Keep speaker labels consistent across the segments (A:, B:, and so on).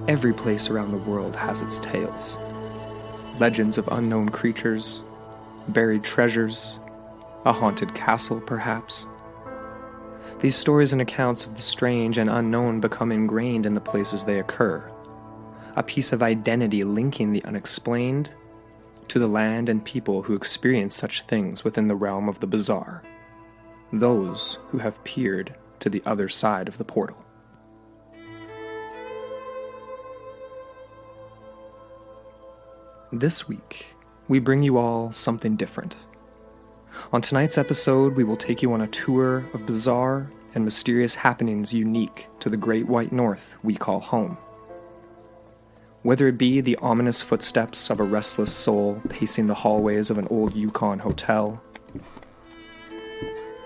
A: Every place around the world has its tales. Legends of unknown creatures, buried treasures, a haunted castle perhaps. These stories and accounts of the strange and unknown become ingrained in the places they occur, a piece of identity linking the unexplained to the land and people who experience such things within the realm of the bizarre, those who have peered to the other side of the portal. This week, we bring you all something different. On tonight's episode, we will take you on a tour of bizarre and mysterious happenings unique to the Great White North we call home. Whether it be the ominous footsteps of a restless soul pacing the hallways of an old Yukon hotel,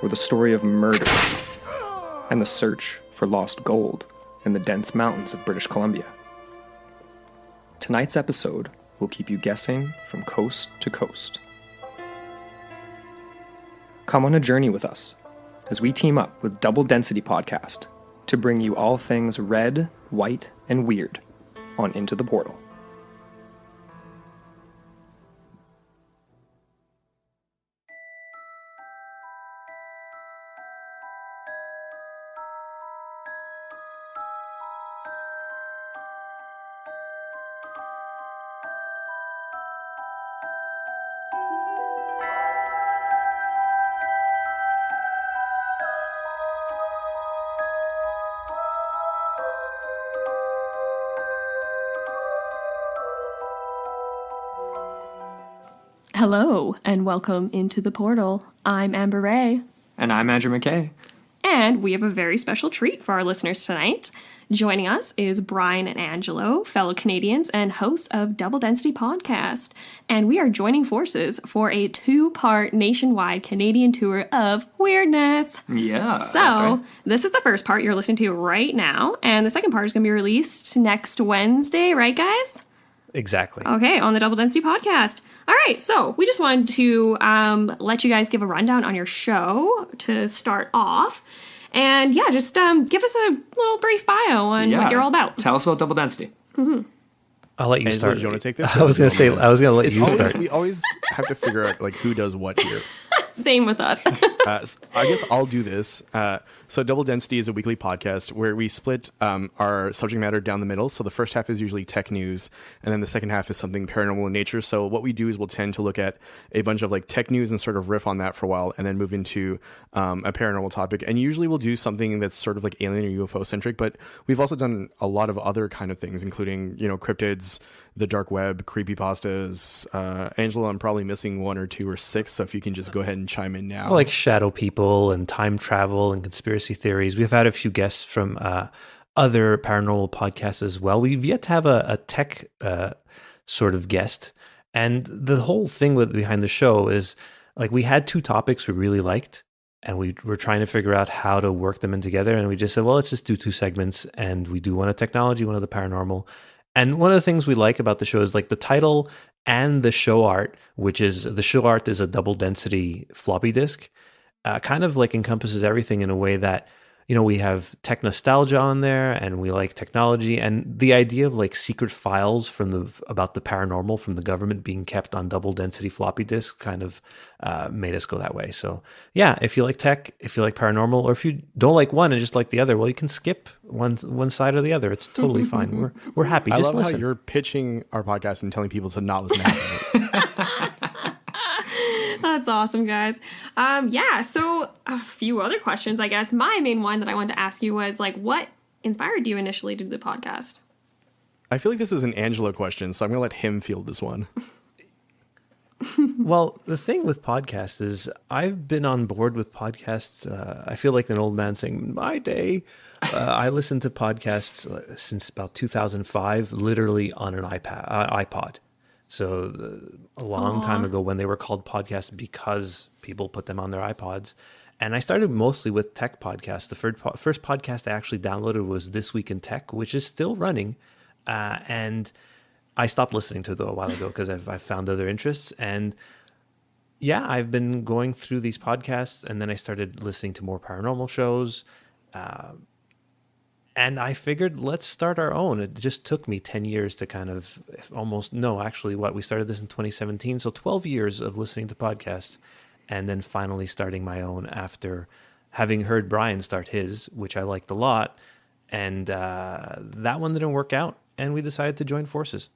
A: or the story of murder and the search for lost gold in the dense mountains of British Columbia. Tonight's episode will keep you guessing from coast to coast. Come on a journey with us as we team up with Double Density Podcast to bring you all things red, white, and weird on Into the Portal.
B: Hello, and welcome into the portal. I'm Amber Ray.
A: And I'm Andrew McKay.
B: And we have a very special treat for our listeners tonight. Joining us is Brian and Angelo, fellow Canadians and hosts of Double Density Podcast. And we are joining forces for a 2-part nationwide Canadian tour of weirdness.
A: Yeah,
B: So,
A: that's right.
B: This is the first part you're listening to right now. And the second part is going to be released next Wednesday, right, guys?
C: Exactly.
B: Okay, on the Double Density Podcast. All right, so we just wanted to let you guys give a rundown on your show to start off. And yeah, just give us a little brief bio on what you're all about.
A: Tell us about Double Density.
C: I'll let you
D: Angela,
C: start.
D: do you want to take this?
C: I was going to let you start.
D: We always have to figure out like who does what here.
B: Same with us.
D: I guess I'll do this. So Double Density is a weekly podcast where we split our subject matter down the middle. So the first half is usually tech news, and then the second half is something paranormal in nature. So what we do is we'll tend to look at a bunch of like tech news and sort of riff on that for a while, and then move into a paranormal topic. And usually we'll do something that's sort of like alien or UFO centric, but we've also done a lot of other kind of things, including, you know, cryptids, the dark web, creepypastas. Angela, I'm probably missing 1 or 2 or 6, so if you can just go ahead and chime in now.
C: Like shadow people and time travel and conspiracy theories. We've had a few guests from other paranormal podcasts as well. We've yet to have a tech sort of guest. And the whole thing behind the show is like we had 2 topics we really liked, and we were trying to figure out how to work them in together. And we just said, well, let's just do 2 segments. And we do one of technology, one of the paranormal. And one of the things we like about the show is like the title and the show art, which is the show art is a double density floppy disk, kind of like encompasses everything in a way that, you know, we have tech nostalgia on there and we like technology, and the idea of like secret files about the paranormal from the government being kept on double density floppy disks kind of made us go that way. So yeah, if you like tech, if you like paranormal, or if you don't like one and just like the other, well, you can skip one side or the other. It's totally fine. We're happy.
D: I
C: Just
D: love
C: listen.
D: how you're pitching our podcast and telling people to not listen to it.
B: That's awesome, guys. Yeah, so a few other questions, I guess. My main one that I wanted to ask you was, like, what inspired you initially to do the podcast?
D: I feel like this is an Angela question, so I'm going to let him field this one.
C: Well, the thing with podcasts is I've been on board with podcasts. I feel like an old man saying, my day. I listened to podcasts since about 2005, literally on an iPod. So a long time ago when they were called podcasts because people put them on their iPods. And I started mostly with tech podcasts. The first podcast I actually downloaded was This Week in Tech, which is still running. And I stopped listening to it a while ago because I've found other interests. And yeah, I've been going through these podcasts, and then I started listening to more paranormal shows. And I figured, let's start our own. It just took me 10 years to kind of we started this in 2017. So 12 years of listening to podcasts and then finally starting my own after having heard Brian start his, which I liked a lot. And that one didn't work out. And we decided to join forces.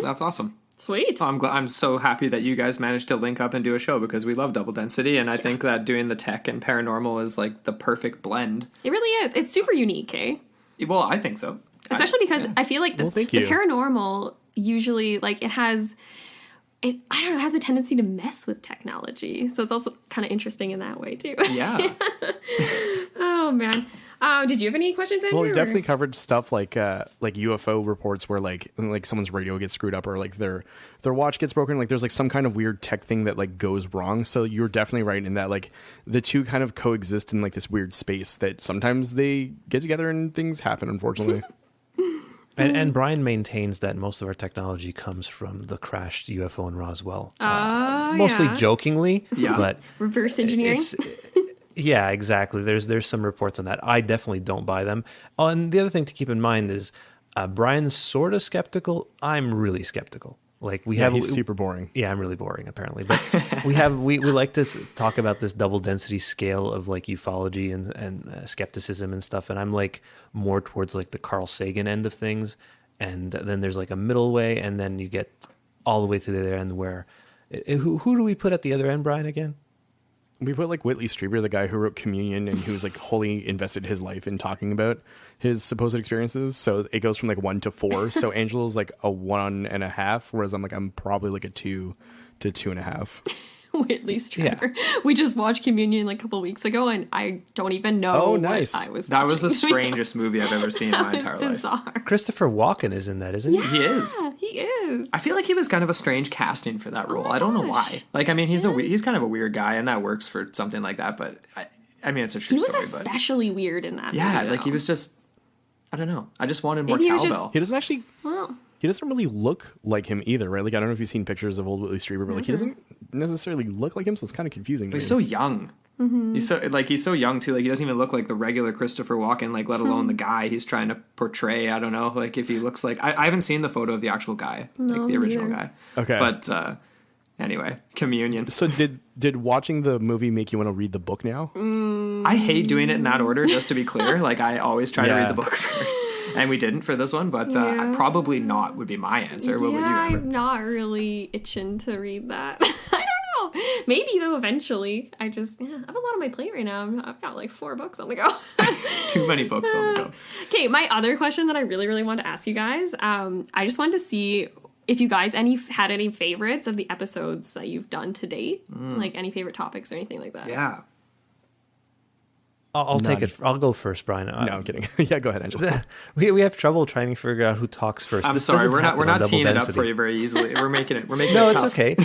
A: That's awesome.
B: Sweet.
A: I'm so happy that you guys managed to link up and do a show because we love Double Density, and I think that doing the tech and paranormal is like the perfect blend.
B: It really is. It's super unique, eh?
A: Well, I think so.
B: Especially because I feel like the paranormal usually, like, it has a tendency to mess with technology. So it's also kind of interesting in that way, too.
A: Yeah.
B: Oh, man. Did you have any questions, Andrew?
D: Well, we definitely covered stuff like UFO reports where like someone's radio gets screwed up or like their watch gets broken. Like there's like some kind of weird tech thing that like goes wrong. So you're definitely right in that like the two kind of coexist in like this weird space that sometimes they get together and things happen, unfortunately.
C: And Brian maintains that most of our technology comes from the crashed UFO in Roswell. Mostly jokingly, but
B: reverse engineering.
C: Yeah, exactly. There's some reports on that. I definitely don't buy them. Oh, and the other thing to keep in mind is Brian's sort of skeptical. I'm really skeptical. Like he's
D: super boring.
C: Yeah, I'm really boring apparently. But we like to talk about this double density scale of like ufology and skepticism and stuff. And I'm like more towards like the Carl Sagan end of things. And then there's like a middle way, and then you get all the way to the other end where who do we put at the other end, Brian, again?
D: We put like Whitley Strieber, the guy who wrote Communion and who's like wholly invested his life in talking about his supposed experiences. So it goes from like 1 to 4. So Angelo's like a 1.5, whereas I'm probably like a 2 to 2.5.
B: Whitley Strieber. Yeah. We just watched Communion like a couple weeks ago, and I don't even know what I was watching.
A: That was the strangest movie I've ever seen in my entire life.
C: Christopher Walken is in that, isn't he?
B: Yeah,
A: he is.
B: He is.
A: I feel like he was kind of a strange casting for that role. I don't know why. Like, I mean, he's kind of a weird guy, and that works for something like that. But I mean, it's a true story.
B: He was especially weird in that.
A: Yeah,
B: movie,
A: like he was just. I don't know. I just wanted more cowbell.
D: He doesn't actually. Well, he doesn't really look like him either, right? Like, I don't know if you've seen pictures of old Whitley Strieber, but like he doesn't necessarily look like him, so it's kind of confusing.
A: He's so young. Mm-hmm. He's so young too. Like he doesn't even look like the regular Christopher Walken. Like let alone the guy he's trying to portray. I don't know. Like if he looks like I haven't seen the photo of the actual guy, like the original guy.
D: Okay,
A: but anyway, Communion.
D: So did watching the movie make you want to read the book now?
A: I hate doing it in that order. Just to be clear, like I always try to read the book first. And we didn't for this one, but probably not would be my answer. What would you ever?
B: I'm not really itching to read that. I don't know. Maybe though eventually. I have a lot on my plate right now. I've got like 4 books on the go.
A: Too many books on the go.
B: Okay, my other question that I really, really want to ask you guys, I just wanted to see if you guys had any favorites of the episodes that you've done to date, like any favorite topics or anything like that.
A: Yeah.
C: I'll take it. I'll go first, Brian.
D: No, I'm kidding. Yeah, go ahead, Angela.
C: We have trouble trying to figure out who talks first.
A: I'm sorry, we're not teeing it up for you very easily. We're making it. No,
C: it's okay.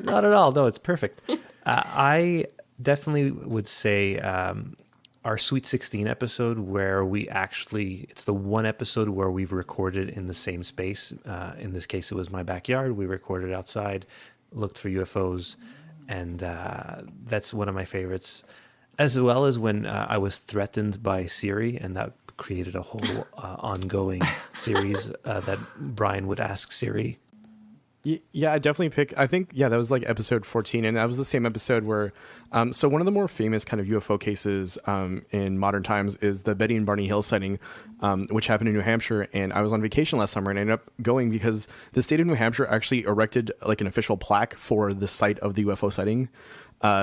C: Not at all. No, it's perfect. I definitely would say our Sweet 16 episode, where it's the one episode where we've recorded in the same space. In this case, it was my backyard. We recorded outside, looked for UFOs, and that's one of my favorites. As well as when I was threatened by Siri, and that created a whole ongoing series that Brian would ask Siri.
D: Yeah, I definitely I think that was like episode 14, and that was the same episode where, so one of the more famous kind of UFO cases in modern times is the Betty and Barney Hill sighting, which happened in New Hampshire, and I was on vacation last summer, and I ended up going because the state of New Hampshire actually erected like an official plaque for the site of the UFO sighting.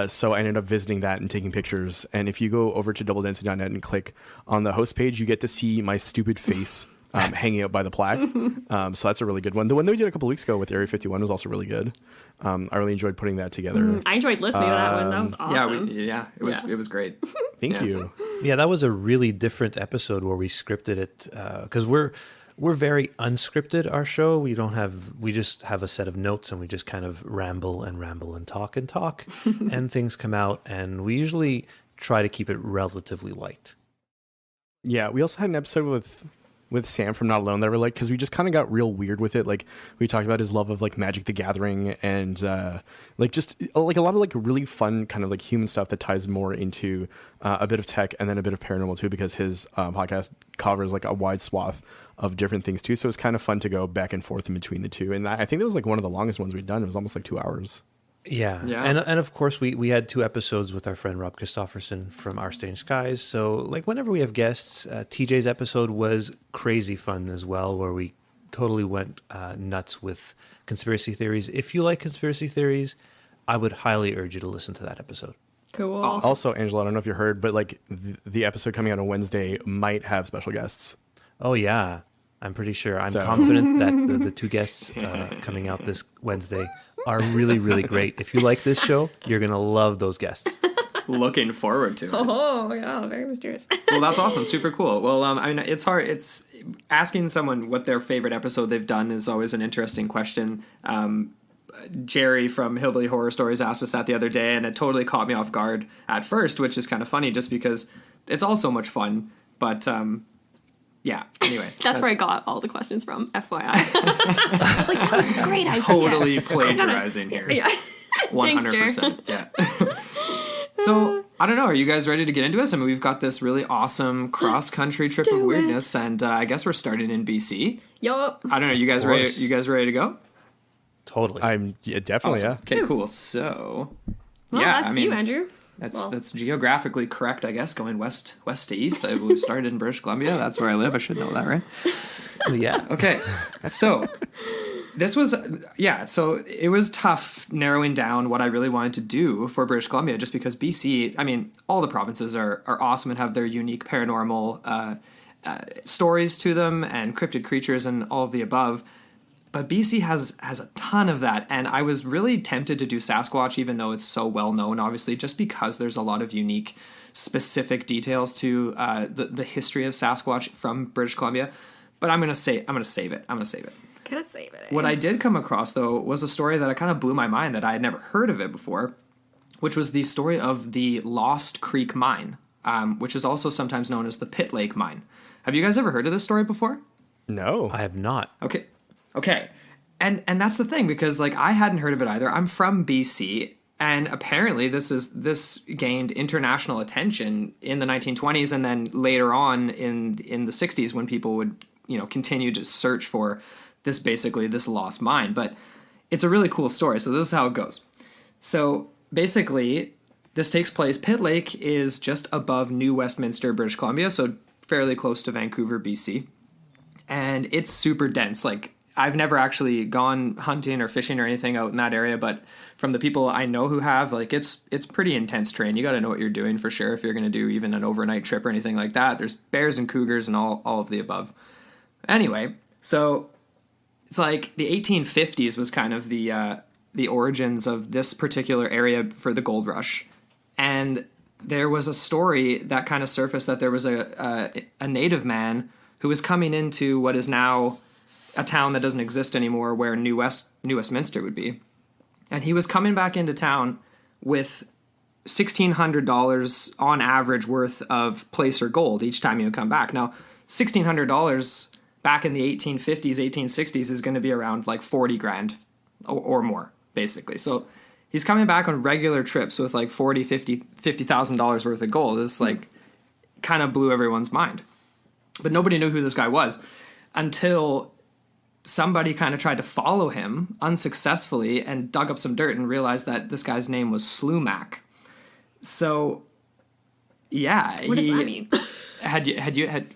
D: So I ended up visiting that and taking pictures. And if you go over to doubledensity.net and click on the host page, you get to see my stupid face hanging out by the plaque. So that's a really good one. The one that we did a couple weeks ago with Area 51 was also really good. I really enjoyed putting that together.
B: I enjoyed listening to that one. That was awesome.
A: It was great.
D: Thank you.
C: Yeah, that was a really different episode where we scripted it because we're very unscripted, our show. We just have a set of notes and we just kind of ramble and talk and things come out, and we usually try to keep it relatively light.
D: Yeah, we also had an episode with with Sam from Not Alone that were like, because we just kind of got real weird with it. Like we talked about his love of like Magic the Gathering and like just like a lot of like really fun kind of like human stuff that ties more into a bit of tech and then a bit of paranormal too, because his podcast covers like a wide swath of different things too. So it's kind of fun to go back and forth in between the two. And I think that was like one of the longest ones we'd done. It was almost like 2 hours.
C: Yeah. And of course we had 2 episodes with our friend Rob Christofferson from Our Strange Skies. So like whenever we have guests, TJ's episode was crazy fun as well, where we totally went nuts with conspiracy theories. If you like conspiracy theories, I would highly urge you to listen to that episode.
B: Cool.
A: Awesome.
D: Also, Angela, I don't know if you heard, but like the episode coming out on Wednesday might have special guests.
C: Oh yeah, I'm pretty sure. I'm confident that the 2 guests coming out this Wednesday are really, really great. If you like this show, you're going to love those guests.
A: Looking forward to it.
B: Oh, yeah, very mysterious.
A: Well, that's awesome. Super cool. Well, I mean, it's hard. It's asking someone what their favorite episode they've done is always an interesting question. Jerry from Hillbilly Horror Stories asked us that the other day, and it totally caught me off guard at first, which is kind of funny just because it's all so much fun. But yeah, anyway.
B: That's where I got all the questions from, FYI. I was like, that was a great idea.
A: Totally plagiarizing here.
B: Yeah.
A: 100%. Yeah. So, I don't know. Are you guys ready to get into this? I mean, we've got this really awesome cross-country trip of weirdness, and I guess we're starting in BC.
B: Yup.
A: I don't know. You guys ready? You guys ready to go?
C: Totally.
D: I'm definitely,
A: Awesome. Okay, cool. So,
B: Well,
A: yeah,
B: that's
A: I mean,
B: you, Andrew.
A: That's geographically correct, I guess, going west to east. We started in British Columbia. That's where I live. I should know that, right?
C: Yeah.
A: Okay. So this was, so it was tough narrowing down what I really wanted to do for British Columbia, just because BC, I mean, all the provinces are awesome and have their unique paranormal stories to them and cryptid creatures and all of the above. But BC has a ton of that, and I was really tempted to do Sasquatch, even though it's so well known, obviously, just because there's a lot of unique, specific details to the history of Sasquatch from British Columbia. But I'm gonna save it.
B: Gonna save it.
A: What I did come across, though, was a story that kind of blew my mind that I had never heard of it before, which was the story of the Lost Creek Mine, which is also sometimes known as the Pit Lake Mine. Have you guys ever heard of this story before?
D: No.
C: I have not.
A: Okay. And that's the thing, because like I hadn't heard of it either. I'm from BC, and apparently this gained international attention in the 1920s, and then later on in the 60s when people would, continue to search for this lost mine. But it's a really cool story. So this is how it goes. So basically, this takes place. Pit Lake is just above New Westminster, British Columbia, so fairly close to Vancouver, BC. And it's super dense. Like, I've never actually gone hunting or fishing or anything out in that area, but from the people I know who have, like, it's pretty intense terrain. You got to know what you're doing for sure if you're going to do even an overnight trip or anything like that. There's bears and cougars and all of the above. Anyway, so it's like the 1850s was kind of the origins of this particular area for the gold rush. And there was a story that kind of surfaced that there was a native man who was coming into what is now a town that doesn't exist anymore, where New Westminster would be. And he was coming back into town with $1,600 on average worth of placer gold each time he would come back. Now, $1,600 back in the 1850s, 1860s is going to be around like 40 grand or more, basically. So he's coming back on regular trips with like $50,000 worth of gold. This like kind of blew everyone's mind. But nobody knew who this guy was until somebody kind of tried to follow him unsuccessfully and dug up some dirt and realized that this guy's name was Slumac. So, yeah.
B: What does that mean?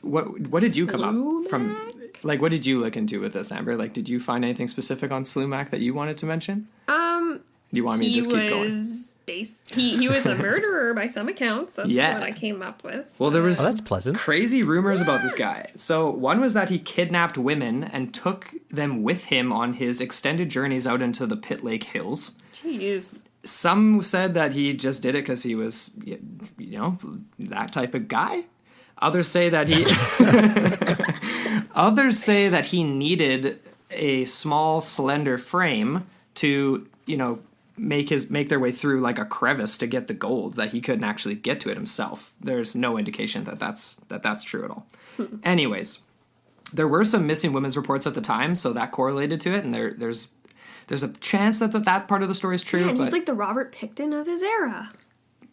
A: What did you come up from? Like, what did you look into with this, Amber? Like, did you find anything specific on Slumac that you wanted to mention? Do you want me to just keep going?
B: He was a murderer by some accounts. That's what I came up with.
A: Well, there was
C: that's pleasant.
A: Crazy rumors about this guy. So one was that he kidnapped women and took them with him on his extended journeys out into the Pit Lake Hills.
B: Jeez.
A: Some said that he just did it because he was, that type of guy. Others say that he needed a small, slender frame to, make their way through like a crevice to get the gold, that he couldn't actually get to it himself. There's no indication that that's true at all. Anyways, There were some missing women's reports at the time, so that correlated to it, and there's a chance that part of the story is true.
B: Yeah, and
A: but
B: he's like the Robert Picton of his era.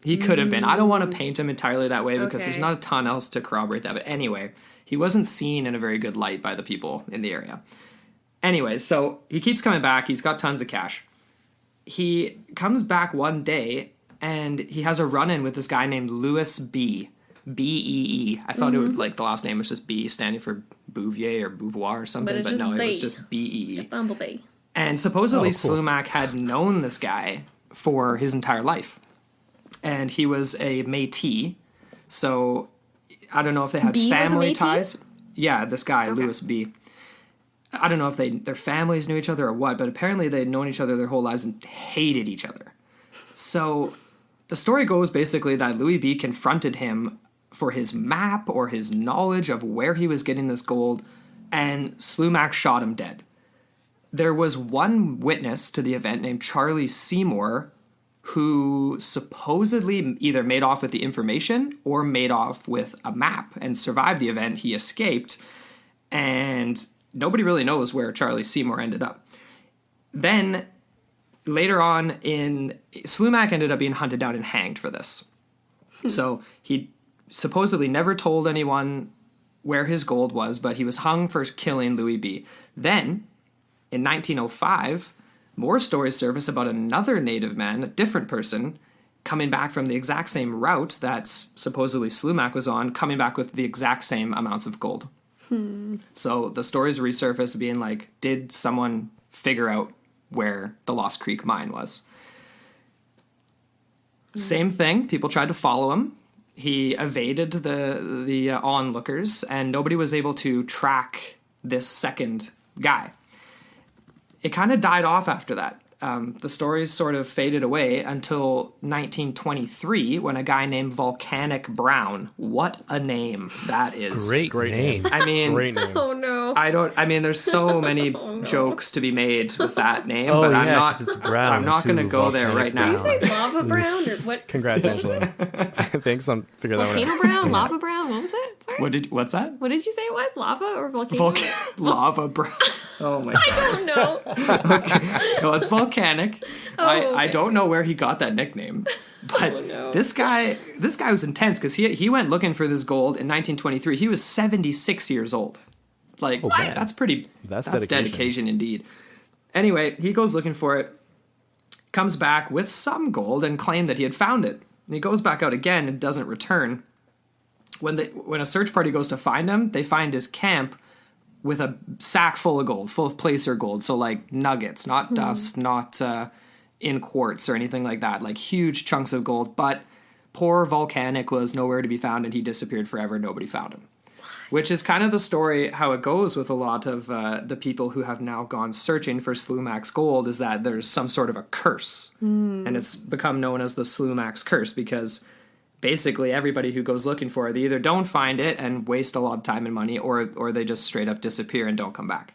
A: he could have been. I don't want to paint him entirely that way because there's
B: Okay.
A: not a ton else to corroborate that. But anyway, he wasn't seen in a very good light by the people in the area. Anyway, so he keeps coming back. He's got tons of cash. He comes back one day, and he has a run-in with this guy named Louis B. B-E-E. I thought it would, like, the last name was just B, standing for Bouvier or Beauvoir or something,
B: it's
A: but
B: just
A: no, it was
B: B.
A: just B-E-E.
B: Bumblebee.
A: And supposedly
C: Oh, cool.
A: Slumac had known this guy for his entire life. And he was a Métis, so I don't know if they had
B: B was a
A: family
B: Métis?
A: ties. Yeah, this guy,
B: Okay.
A: Louis B. I don't know if their families knew each other or what, but apparently they'd known each other their whole lives and hated each other. So the story goes basically that Louis B confronted him for his map or his knowledge of where he was getting this gold, and Slumac shot him dead. There was one witness to the event named Charlie Seymour who supposedly either made off with the information or made off with a map and survived the event. He escaped, and nobody really knows where Charlie Seymour ended up. Then later on Slumac ended up being hunted down and hanged for this. So he supposedly never told anyone where his gold was, but he was hung for killing Louis B. Then, in 1905, more stories surface about another native man, a different person, coming back from the exact same route that supposedly Slumac was on, coming back with the exact same amounts of gold. So the stories resurface being like, did someone figure out where the Lost Creek mine was? Same thing. People tried to follow him. He evaded the onlookers, and nobody was able to track this second guy. It kind of died off after that. The stories sort of faded away until 1923 when a guy named Volcanic Brown, what a name that is.
C: Great name.
A: I mean,
D: Great name.
B: Oh no.
A: there's so many jokes to be made with that name,
C: Oh,
A: but I'm
C: yeah,
A: not
C: 'cause it's brown,
A: I'm not going to
C: too,
A: go there right
C: volcanic
A: now.
B: Did you say lava brown or what?
D: Congrats, Angela. Thanks on figuring that one out.
B: Volcano brown? Lava brown? What was it? Sorry.
A: What's that?
B: What did you say it was? Lava or volcano?
A: Lava Brown. Oh my god.
B: I don't know.
A: No, it's volcanic. I
B: okay.
A: don't know where he got that nickname, but
B: Oh, no.
A: this guy was intense because he went looking for this gold in 1923. He was 76 years old. Like
C: man.
A: that's pretty.
D: That's
A: dedication indeed. Anyway, he goes looking for it, comes back with some gold and claimed that he had found it. And he goes back out again and doesn't return. When a search party goes to find him, they find his camp with a sack full of gold, full of placer gold. So like nuggets, not dust, not in quartz or anything like that. Like huge chunks of gold. But poor Volcanic was nowhere to be found, and he disappeared forever. Nobody found him. Which is kind of the story, how it goes with a lot of the people who have now gone searching for Slumac's gold, is that there's some sort of a curse. And it's become known as the Slumac's curse because basically everybody who goes looking for it, they either don't find it and waste a lot of time and money, or they just straight up disappear and don't come back.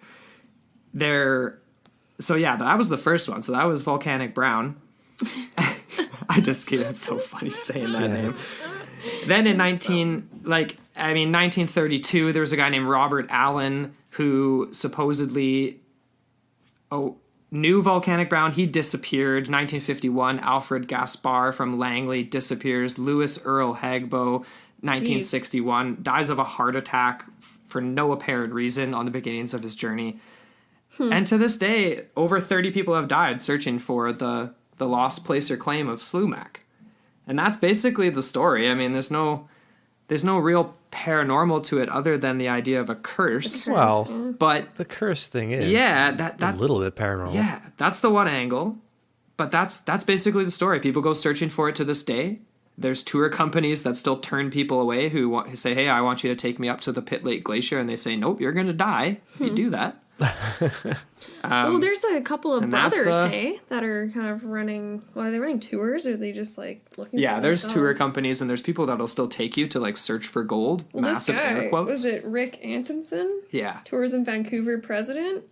A: So yeah, that was the first one. So that was Volcanic Brown. I just can't, it's so funny saying that name. Then in 1932, there was a guy named Robert Allen who supposedly knew Volcanic Brown. He disappeared. 1951, Alfred Gaspar from Langley disappears. Louis Earl Hagbo, 1961, dies of a heart attack for no apparent reason on the beginnings of his journey. And to this day, over 30 people have died searching for the lost placer claim of Slumac. And that's basically the story. I mean, there's no real paranormal to it other than the idea of a curse.
C: Well,
A: But
C: the curse thing is
A: that
C: a little bit paranormal.
A: yeah, that's the one angle. But that's basically the story. People go searching for it to this day. There's tour companies that still turn people away who say, "Hey, I want you to take me up to the Pitt Lake Glacier," and they say, "Nope, you're going to die if you do that."
B: Well, there's a couple of
A: and that's,
B: brothers, hey, that are kind of running. Well, are they running tours, or are they just like looking?
A: Yeah,
B: for
A: there's tour
B: themselves?
A: companies, and there's people that'll still take you to like search for gold.
B: Well,
A: Massive
B: this guy,
A: air quotes.
B: was it Rick Antonson?
A: Yeah.
B: Tourism Vancouver president.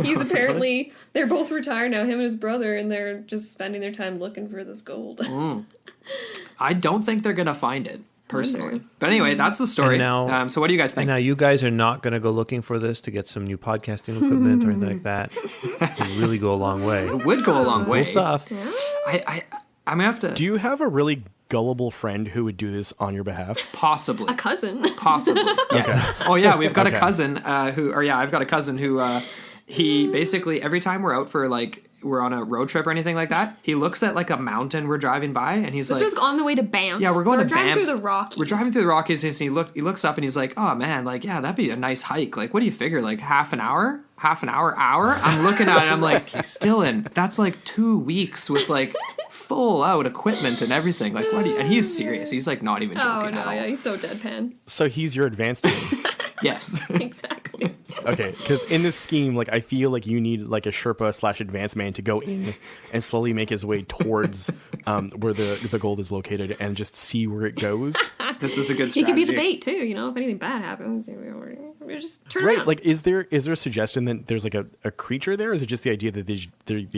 B: He's apparently they're both retired now, him and his brother, and they're just spending their time looking for this gold.
A: I don't think they're gonna find it. personally. But anyway, that's the story.
C: And now,
A: so what do you guys think?
C: And now you guys are not going to go looking for this to get some new podcasting equipment or anything like that. It would really go a long way.
A: It would go a long way.
C: Cool stuff.
A: I'm gonna have to.
D: Do you have a really gullible friend who would do this on your behalf?
A: Possibly.
B: A cousin.
A: Possibly. Yes. Oh yeah, we've got
D: Okay.
A: a cousin I've got a cousin who he basically every time we're out for like we're on a road trip or anything like that, he looks at like a mountain we're driving by and he's
B: This
A: like,
B: is on the way to Banff.
A: yeah, we're going
B: so
A: to
B: driving
A: Banff.
B: through the Rockies.
A: We're driving through the Rockies and he looks up and he's like, oh man, like yeah, that'd be a nice hike. Like what do you figure? Like half an hour? I'm looking at it, I'm like, Dylan, that's like 2 weeks with like full out equipment and everything. Like what do you, and he's serious. He's like not even joking
B: Oh,
A: at
B: no,
A: all.
B: yeah, he's so deadpan.
D: So he's your advanced team.
A: Yes.
B: Exactly.
D: Okay, because in this scheme, like I feel like you need like a Sherpa / advanced man to go in and slowly make his way towards where the gold is located and just see where it goes.
A: This is a good
B: He
A: strategy.
B: could be the bait, too, you know, if anything bad happens. We just turn
D: Right?
B: around.
D: Like, is there a suggestion that there's like a creature there? Or is it just the idea that they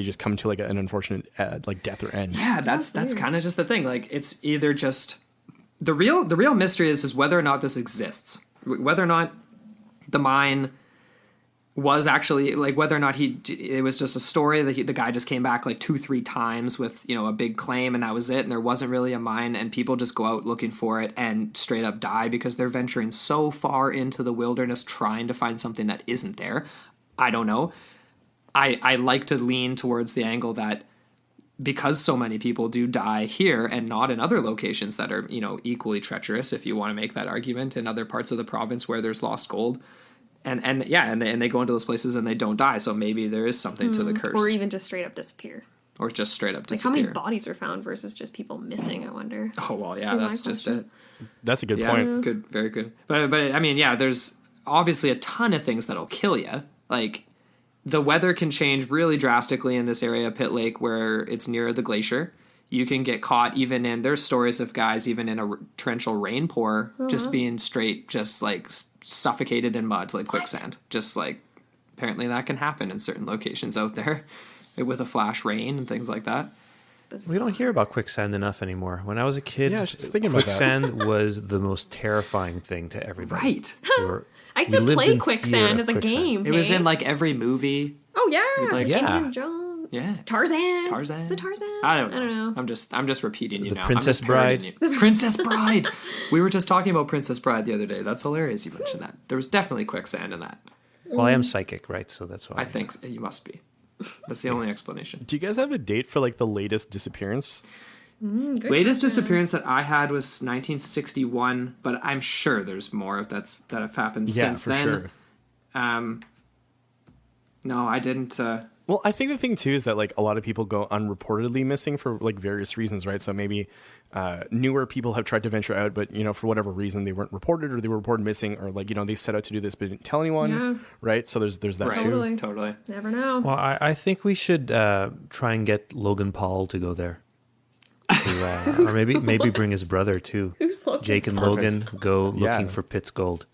D: just come to like an unfortunate like death or end?
A: Yeah, that's kind of just the thing. Like it's either just the real mystery is whether or not this exists, whether or not the mine was actually like whether or not it was just a story that the guy just came back like 2-3 times with a big claim and that was it and there wasn't really a mine and people just go out looking for it and straight up die because they're venturing so far into the wilderness trying to find something that isn't there. I don't know. I like to lean towards the angle that because so many people do die here and not in other locations that are, equally treacherous, if you want to make that argument, in other parts of the province where there's lost gold. And they go into those places and they don't die. So maybe there is something to the curse.
B: Or even just straight up disappear.
A: Or just straight up
B: Like
A: disappear.
B: how many bodies are found versus just people missing, I wonder.
A: Oh, well, yeah,
B: Be my
A: that's just
B: question.
A: it.
D: That's a good
A: Yeah,
D: point.
A: good, very good. But I mean, yeah, there's obviously a ton of things that'll kill you. Like the weather can change really drastically in this area, Pitt Lake, where it's near the glacier. You can get caught there's stories of guys even in a torrential rain pour just being straight, just like suffocated in mud, like quicksand. Just like apparently that can happen in certain locations out there with a flash rain and things like that.
C: We don't hear about quicksand enough anymore. When I was a kid,
D: Yeah, I was just thinking about that.
C: quicksand was the most terrifying thing to everybody.
A: Right.
B: I used to
C: We lived
B: play
C: in
B: quicksand
C: fear of
B: as a
C: quicksand.
B: game.
A: It was
B: hey?
A: in like every movie.
B: Oh yeah,
A: like-
C: Yeah.
B: Indiana Jones.
A: Yeah.
B: Tarzan.
A: Tarzan?
B: Is it Tarzan?
A: I don't know.
B: I don't know.
A: I'm just repeating you
C: The
A: now.
C: Princess
A: I'm just parodying
C: Bride.
A: you. Princess Bride. We were just talking about Princess Bride the other day. That's hilarious. You mentioned that. There was definitely quicksand in that.
C: Well, I am psychic, right? So that's why.
A: I think you must be. That's the only explanation.
D: Do you guys have a date for like the latest disappearance?
B: Good
A: Latest
B: question.
A: disappearance that I had was 1961, but I'm sure there's more that have happened
D: Yeah,
A: since
D: for
A: then.
D: sure.
A: No, I didn't.
D: Well, I think the thing too is that like a lot of people go unreportedly missing for like various reasons, right? So maybe newer people have tried to venture out, but for whatever reason they weren't reported, or they were reported missing, or like they set out to do this but didn't tell anyone,
B: Yeah.
D: right? So there's that
A: Right.
D: too.
B: Totally.
A: Totally.
B: Never know.
C: Well, I think we should try and get Logan Paul to go there, or maybe bring his brother too.
B: Who's Logan
C: Jake and
B: Paul?
C: Logan go
D: Yeah.
C: looking for Pitt's gold.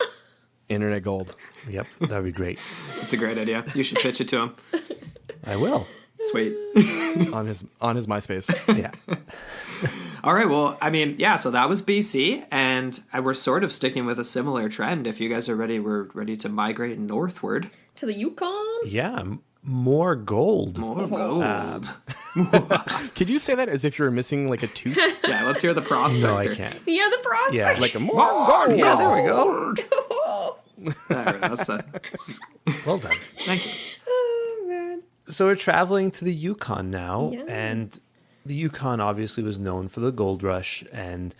D: Internet gold.
C: Yep, that'd be great.
A: It's a great idea. You should pitch it to him.
C: I will.
A: Sweet.
D: on his MySpace.
C: Yeah.
A: All right. Well, I mean, yeah. So that was BC, and we're sort of sticking with a similar trend. If you guys are ready, we're ready to migrate northward.
B: To the Yukon?
C: Yeah, more gold.
A: More gold.
D: Could you say that as if you were missing like a tooth?
A: Yeah. Let's hear the prospector.
C: No, I can't.
B: Yeah, the prospect.
C: Yeah.
D: Like a more gold.
C: Yeah, there we go.
A: All right, this is-
C: Well done.
A: thank you.
B: Oh, man.
C: So we're traveling to the Yukon now,
B: Yeah.
C: and the Yukon obviously was known for the gold rush, and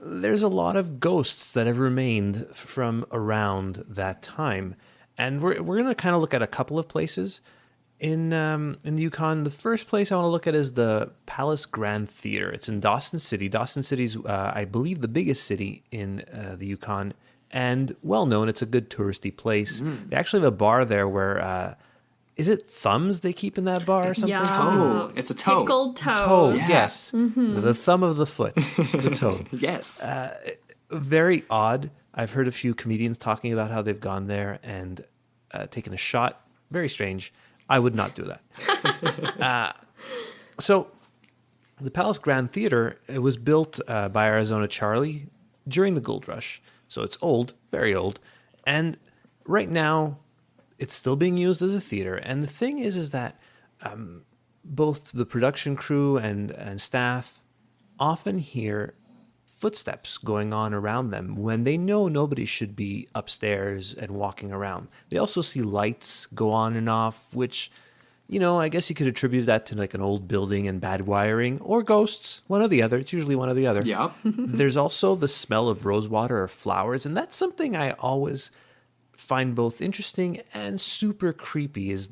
C: there's a lot of ghosts that have remained from around that time. And we're going to kind of look at a couple of places in the Yukon. The first place I want to look at is the Palace Grand Theater. It's in Dawson City. Dawson City's, I believe, the biggest city in the Yukon, and well known. It's a good touristy place. They actually have a bar there where is it thumbs they keep in that bar or something?
B: Yeah.
A: Toe. It's a toe.
B: Pickled toe.
C: Toe,
A: Yeah.
C: yes. The thumb of the foot, the toe.
A: Yes.
C: Very odd. I've heard a few comedians talking about how they've gone there and taken a shot. Very strange. I would not do that. So the Palace Grand Theater, it was built by Arizona Charlie during the gold rush. So it's old, very old. And right now, it's still being used as a theater. And the thing is that both the production crew and staff often hear footsteps going on around them when they know nobody should be upstairs and walking around. They also see lights go on and off, which, I guess you could attribute that to like an old building and bad wiring or ghosts, one or the other. It's usually one or the other.
E: Yeah.
C: There's also the smell of rosewater or flowers, and that's something I always find both interesting and super creepy, is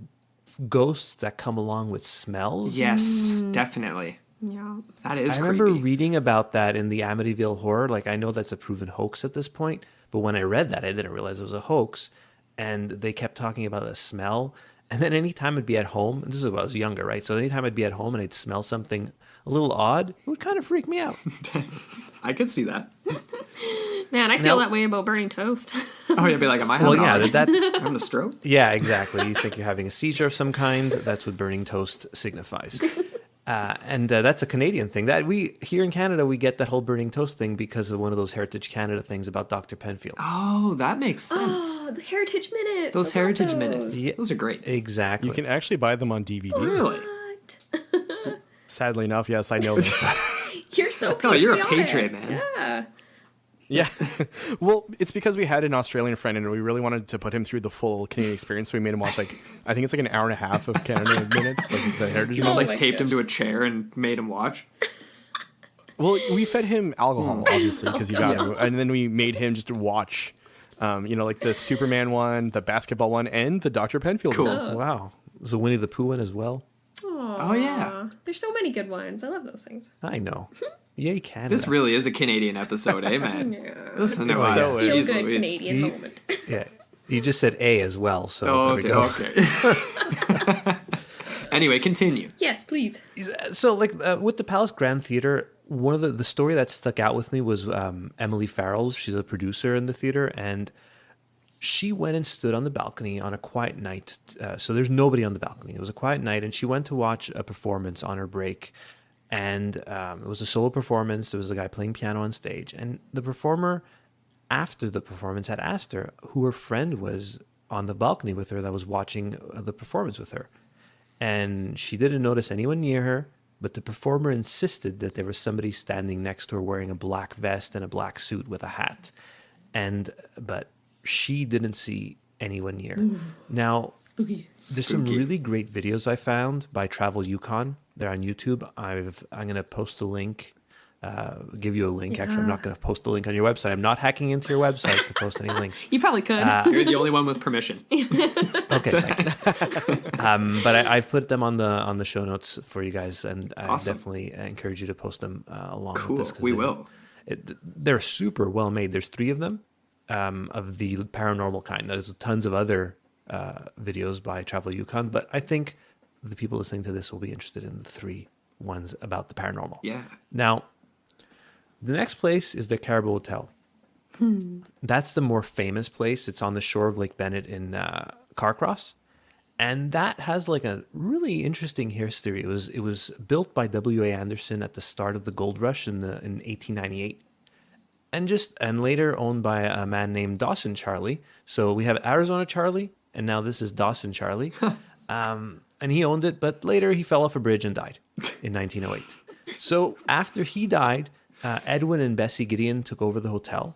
C: ghosts that come along with smells.
E: Yes, definitely.
B: Yeah.
E: That is
C: I
E: creepy.
C: remember reading about that in the Amityville Horror. Like, I know that's a proven hoax at this point, but when I read that, I didn't realize it was a hoax. And they kept talking about the smell. And then anytime I'd be at home, and this is when I was younger, right? So anytime I'd be at home and I'd smell something a little odd, it would kind of freak me out.
E: I could see that.
B: Man, I feel that way about burning toast.
E: Oh, you'd be like, am I having having a stroke?
C: Yeah, exactly. You think you're having a seizure of some kind. That's what burning toast signifies. And that's a Canadian thing. That we here in Canada, we get that whole burning toast thing because of one of those Heritage Canada things about Dr. Penfield.
E: Oh, that makes sense.
B: Oh, the Heritage Minutes.
E: Those
B: I love
E: Heritage
B: those.
E: Minutes.
C: Yeah.
E: Those are great.
C: Exactly.
D: You can actually buy them on DVD.
E: Really?
B: What?
D: Sadly enough, yes, I know that.
B: You're so
E: No, you're a
B: patriotic.
E: patriot, man.
B: Yeah.
D: Yeah. Well, it's because we had an Australian friend and we really wanted to put him through the full Canadian experience. So we made him watch, I think it's like an hour and a half of Canada Minutes, like the Heritage
E: You just
D: Minutes.
B: my
E: taped
B: God.
E: him to a chair and made him watch.
D: Well, we fed him alcohol, obviously, because you got to. And then we made him just watch, like the Superman one, the basketball one, and the Dr. Penfield
E: Cool.
D: one.
C: Wow. There's a Winnie the Pooh one as well.
E: Oh, yeah.
B: There's so many good ones. I love those things.
C: I know. Yay, Canada.
E: This really is a Canadian episode, eh, man?
B: Yeah.
E: Listen to
D: It's
E: us.
D: so
B: Feel
E: Jeez
B: good
E: Louise.
B: Canadian
C: You-
B: moment.
C: Yeah. You just said A as well, so
E: Oh,
C: there we go.
E: okay. Anyway, continue.
B: Yes, please.
C: So, with the Palace Grand Theater, one of the story that stuck out with me was Emily Farrell's. She's a producer in the theater, and she went and stood on the balcony on a quiet night. So there's nobody on the balcony. It was a quiet night, and she went to watch a performance on her break. And it was a solo performance. There was a guy playing piano on stage. And the performer, after the performance, had asked her who her friend was on the balcony with her that was watching the performance with her. And she didn't notice anyone near her, but the performer insisted that there was somebody standing next to her wearing a black vest and a black suit with a hat. But she didn't see anyone near. Now, there's some really great videos I found by Travel Yukon. They're on YouTube. I'm going to post a link, give you a link. Actually, I'm not going to post a link on your website. I'm not hacking into your website to post any links.
B: You probably could.
E: You're the only one with permission.
C: Okay, thank you. But I've put them on the show notes for you guys, and I
E: Awesome.
C: definitely encourage you to post them along
E: Cool.
C: with this. 'Cause
E: We will.
C: They're super well made. There's 3 of them of the paranormal kind. There's tons of other videos by Travel Yukon, but I think the people listening to this will be interested in the 3 ones about the paranormal.
E: Yeah.
C: Now, the next place is the Caribou Hotel. That's the more famous place. It's on the shore of Lake Bennett in Carcross. And that has like a really interesting history. It was built by W.A. Anderson at the start of the gold rush in 1898. And later owned by a man named Dawson Charlie. So we have Arizona Charlie, and now this is Dawson Charlie. And he owned it, but later he fell off a bridge and died in 1908. So after he died, Edwin and Bessie Gideon took over the hotel,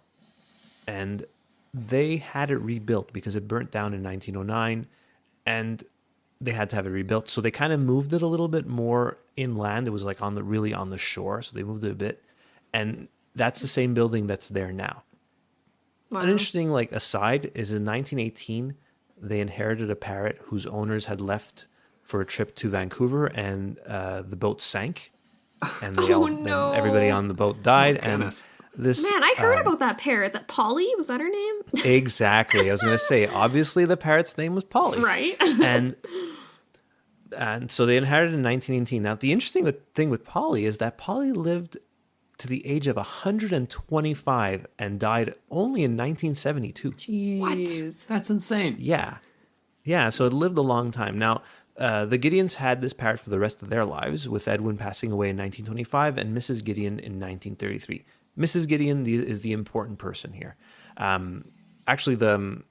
C: and they had it rebuilt because it burnt down in 1909, and they had to have it rebuilt. So they kind of moved it a little bit more inland. It was like really on the shore, so they moved it a bit, and that's the same building that's there now.
B: Wow.
C: An interesting aside is in 1918, they inherited a parrot whose owners had left for a trip to Vancouver, and the boat sank, and
B: no.
C: and everybody on the boat died. And
E: goodness.
C: this
B: Man, I heard about that parrot. That Polly, was that her name?
C: exactly. I was going to say, obviously, the parrot's name was Polly,
B: Right.
C: and so they inherited in 1918. Now, the interesting thing with Polly is that Polly lived to the age of 125 and died only in 1972.
B: Jeez.
E: That's insane.
C: Yeah, so it lived a long time. Now, the Gideons had this parrot for the rest of their lives, with Edwin passing away in 1925 and Mrs. Gideon in 1933. Mrs. Gideon is the important person here. Actually, the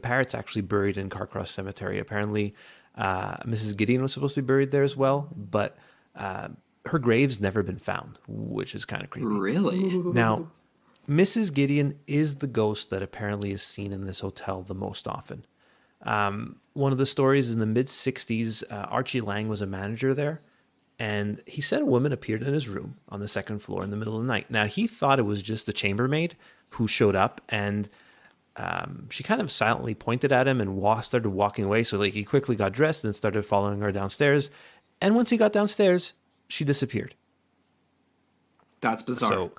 C: parrot's actually buried in Carcross Cemetery. Apparently, Mrs. Gideon was supposed to be buried there as well, but her grave's never been found, which is kind of creepy.
E: Really?
C: Now, Mrs. Gideon is the ghost that apparently is seen in this hotel the most often. One of the stories in the mid-60s, Archie Lang was a manager there, and he said a woman appeared in his room on the second floor in the middle of the night. Now, he thought it was just the chambermaid who showed up, and she kind of silently pointed at him and started walking away. So he quickly got dressed and started following her downstairs. And once he got downstairs, she disappeared.
E: That's bizarre.
C: So,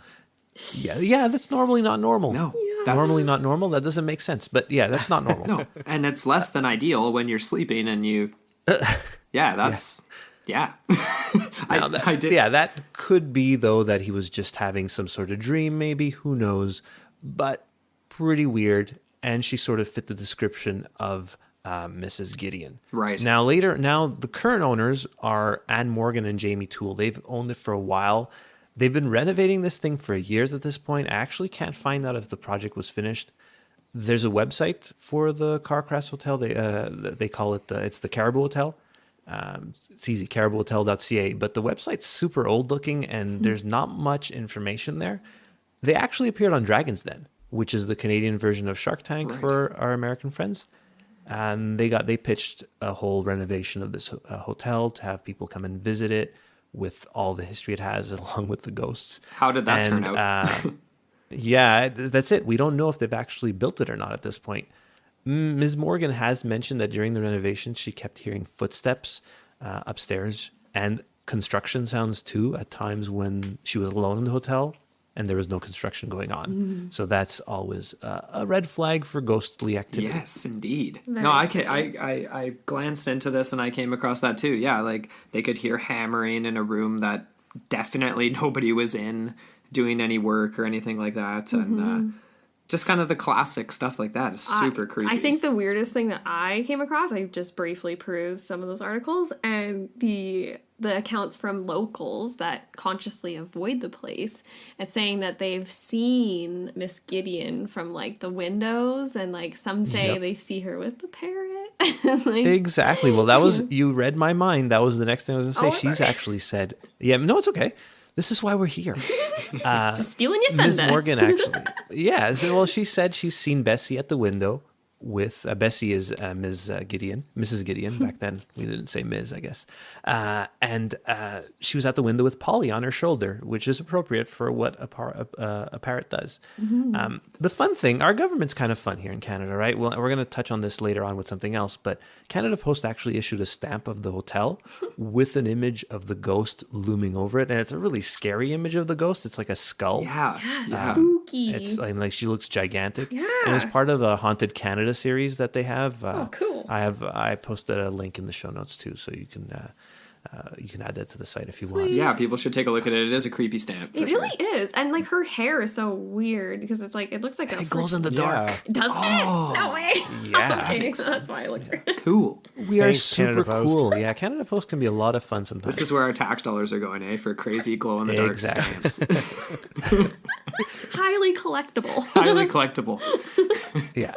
C: yeah, that's normally not normal.
E: No.
B: Yeah.
C: Normally not normal. That doesn't make sense. But yeah, that's not normal.
E: No. And it's less than ideal when you're sleeping and you... Yeah, that's... Yeah. I did.
C: Yeah, that could be, though, that he was just having some sort of dream, maybe. Who knows? But pretty weird. And she sort of fit the description of Mrs. Gideon.
E: Right.
C: Now, the current owners are Anne Morgan and Jamie Toole. They've owned it for a while. They've been renovating this thing for years at this point. I actually can't find out if the project was finished. There's a website for the Carcross Hotel. They call it, it's the Caribou Hotel. It's easy, caribouhotel.ca. But the website's super old looking and there's not much information there. They actually appeared on Dragon's Den, which is the Canadian version of Shark Tank for our American friends. And they pitched a whole renovation of this hotel to have people come and visit it with all the history it has, along with the ghosts.
E: How did that turn out?
C: Yeah, that's it. We don't know if they've actually built it or not at this point. Ms. Morgan has mentioned that during the renovation, she kept hearing footsteps upstairs and construction sounds too at times when she was alone in the hotel and there was no construction going on. So that's always a red flag for ghostly activity.
E: Yes, indeed.
B: Very
E: No,
B: scary.
E: I glanced into this and I came across that too. Yeah, like they could hear hammering in a room that definitely nobody was in doing any work or anything like that. And just kind of the classic stuff like that is super creepy.
B: I think the weirdest thing that I came across, I just briefly perused some of those articles, and the accounts from locals that consciously avoid the place and saying that they've seen Miss Gideon from like the windows, and like some say they see her with the parrot. Like,
C: Exactly. Well, that was, you read my mind. That was the next thing I was going to say. She's
B: sorry.
C: actually said, yeah, no, it's okay. This is why we're here.
B: just stealing your
C: Ms.
B: thunder.
C: Morgan, actually. Yeah. Well, she said she's seen Bessie at the window with, Bessie is Mrs. Gideon. Back then, we didn't say Ms., I guess. And she was at the window with Polly on her shoulder, which is appropriate for what a parrot does. The fun thing, our government's kind of fun here in Canada, right? Well, we're going to touch on this later on with something else, but Canada Post actually issued a stamp of the hotel with an image of the ghost looming over it. And it's a really scary image of the ghost. It's like a skull.
E: Yeah.
B: Yeah, spooky.
C: It's like she looks gigantic.
B: Yeah.
C: And it's part of a Haunted Canada series that they have.
B: Oh, cool.
C: I posted a link in the show notes too, so you can add that to the site if you want.
B: Sweet.
E: Yeah, people should take a look at it. It is a creepy stamp. For
B: It really is. And like her hair is so weird because it's like, it looks like
C: It glows in the dark.
D: Yeah.
B: Does it? No way.
C: Yeah.
B: Okay,
E: makes
B: that's why it looks weird.
E: Cool.
C: We are
D: Thanks,
C: super
D: Canada Post.
C: cool. Yeah, Canada Post can be a lot of fun sometimes.
E: This is where our tax dollars are going, for crazy glow in the dark
C: Exactly.
E: stamps.
B: Highly collectible.
E: Highly collectible.
C: Yeah.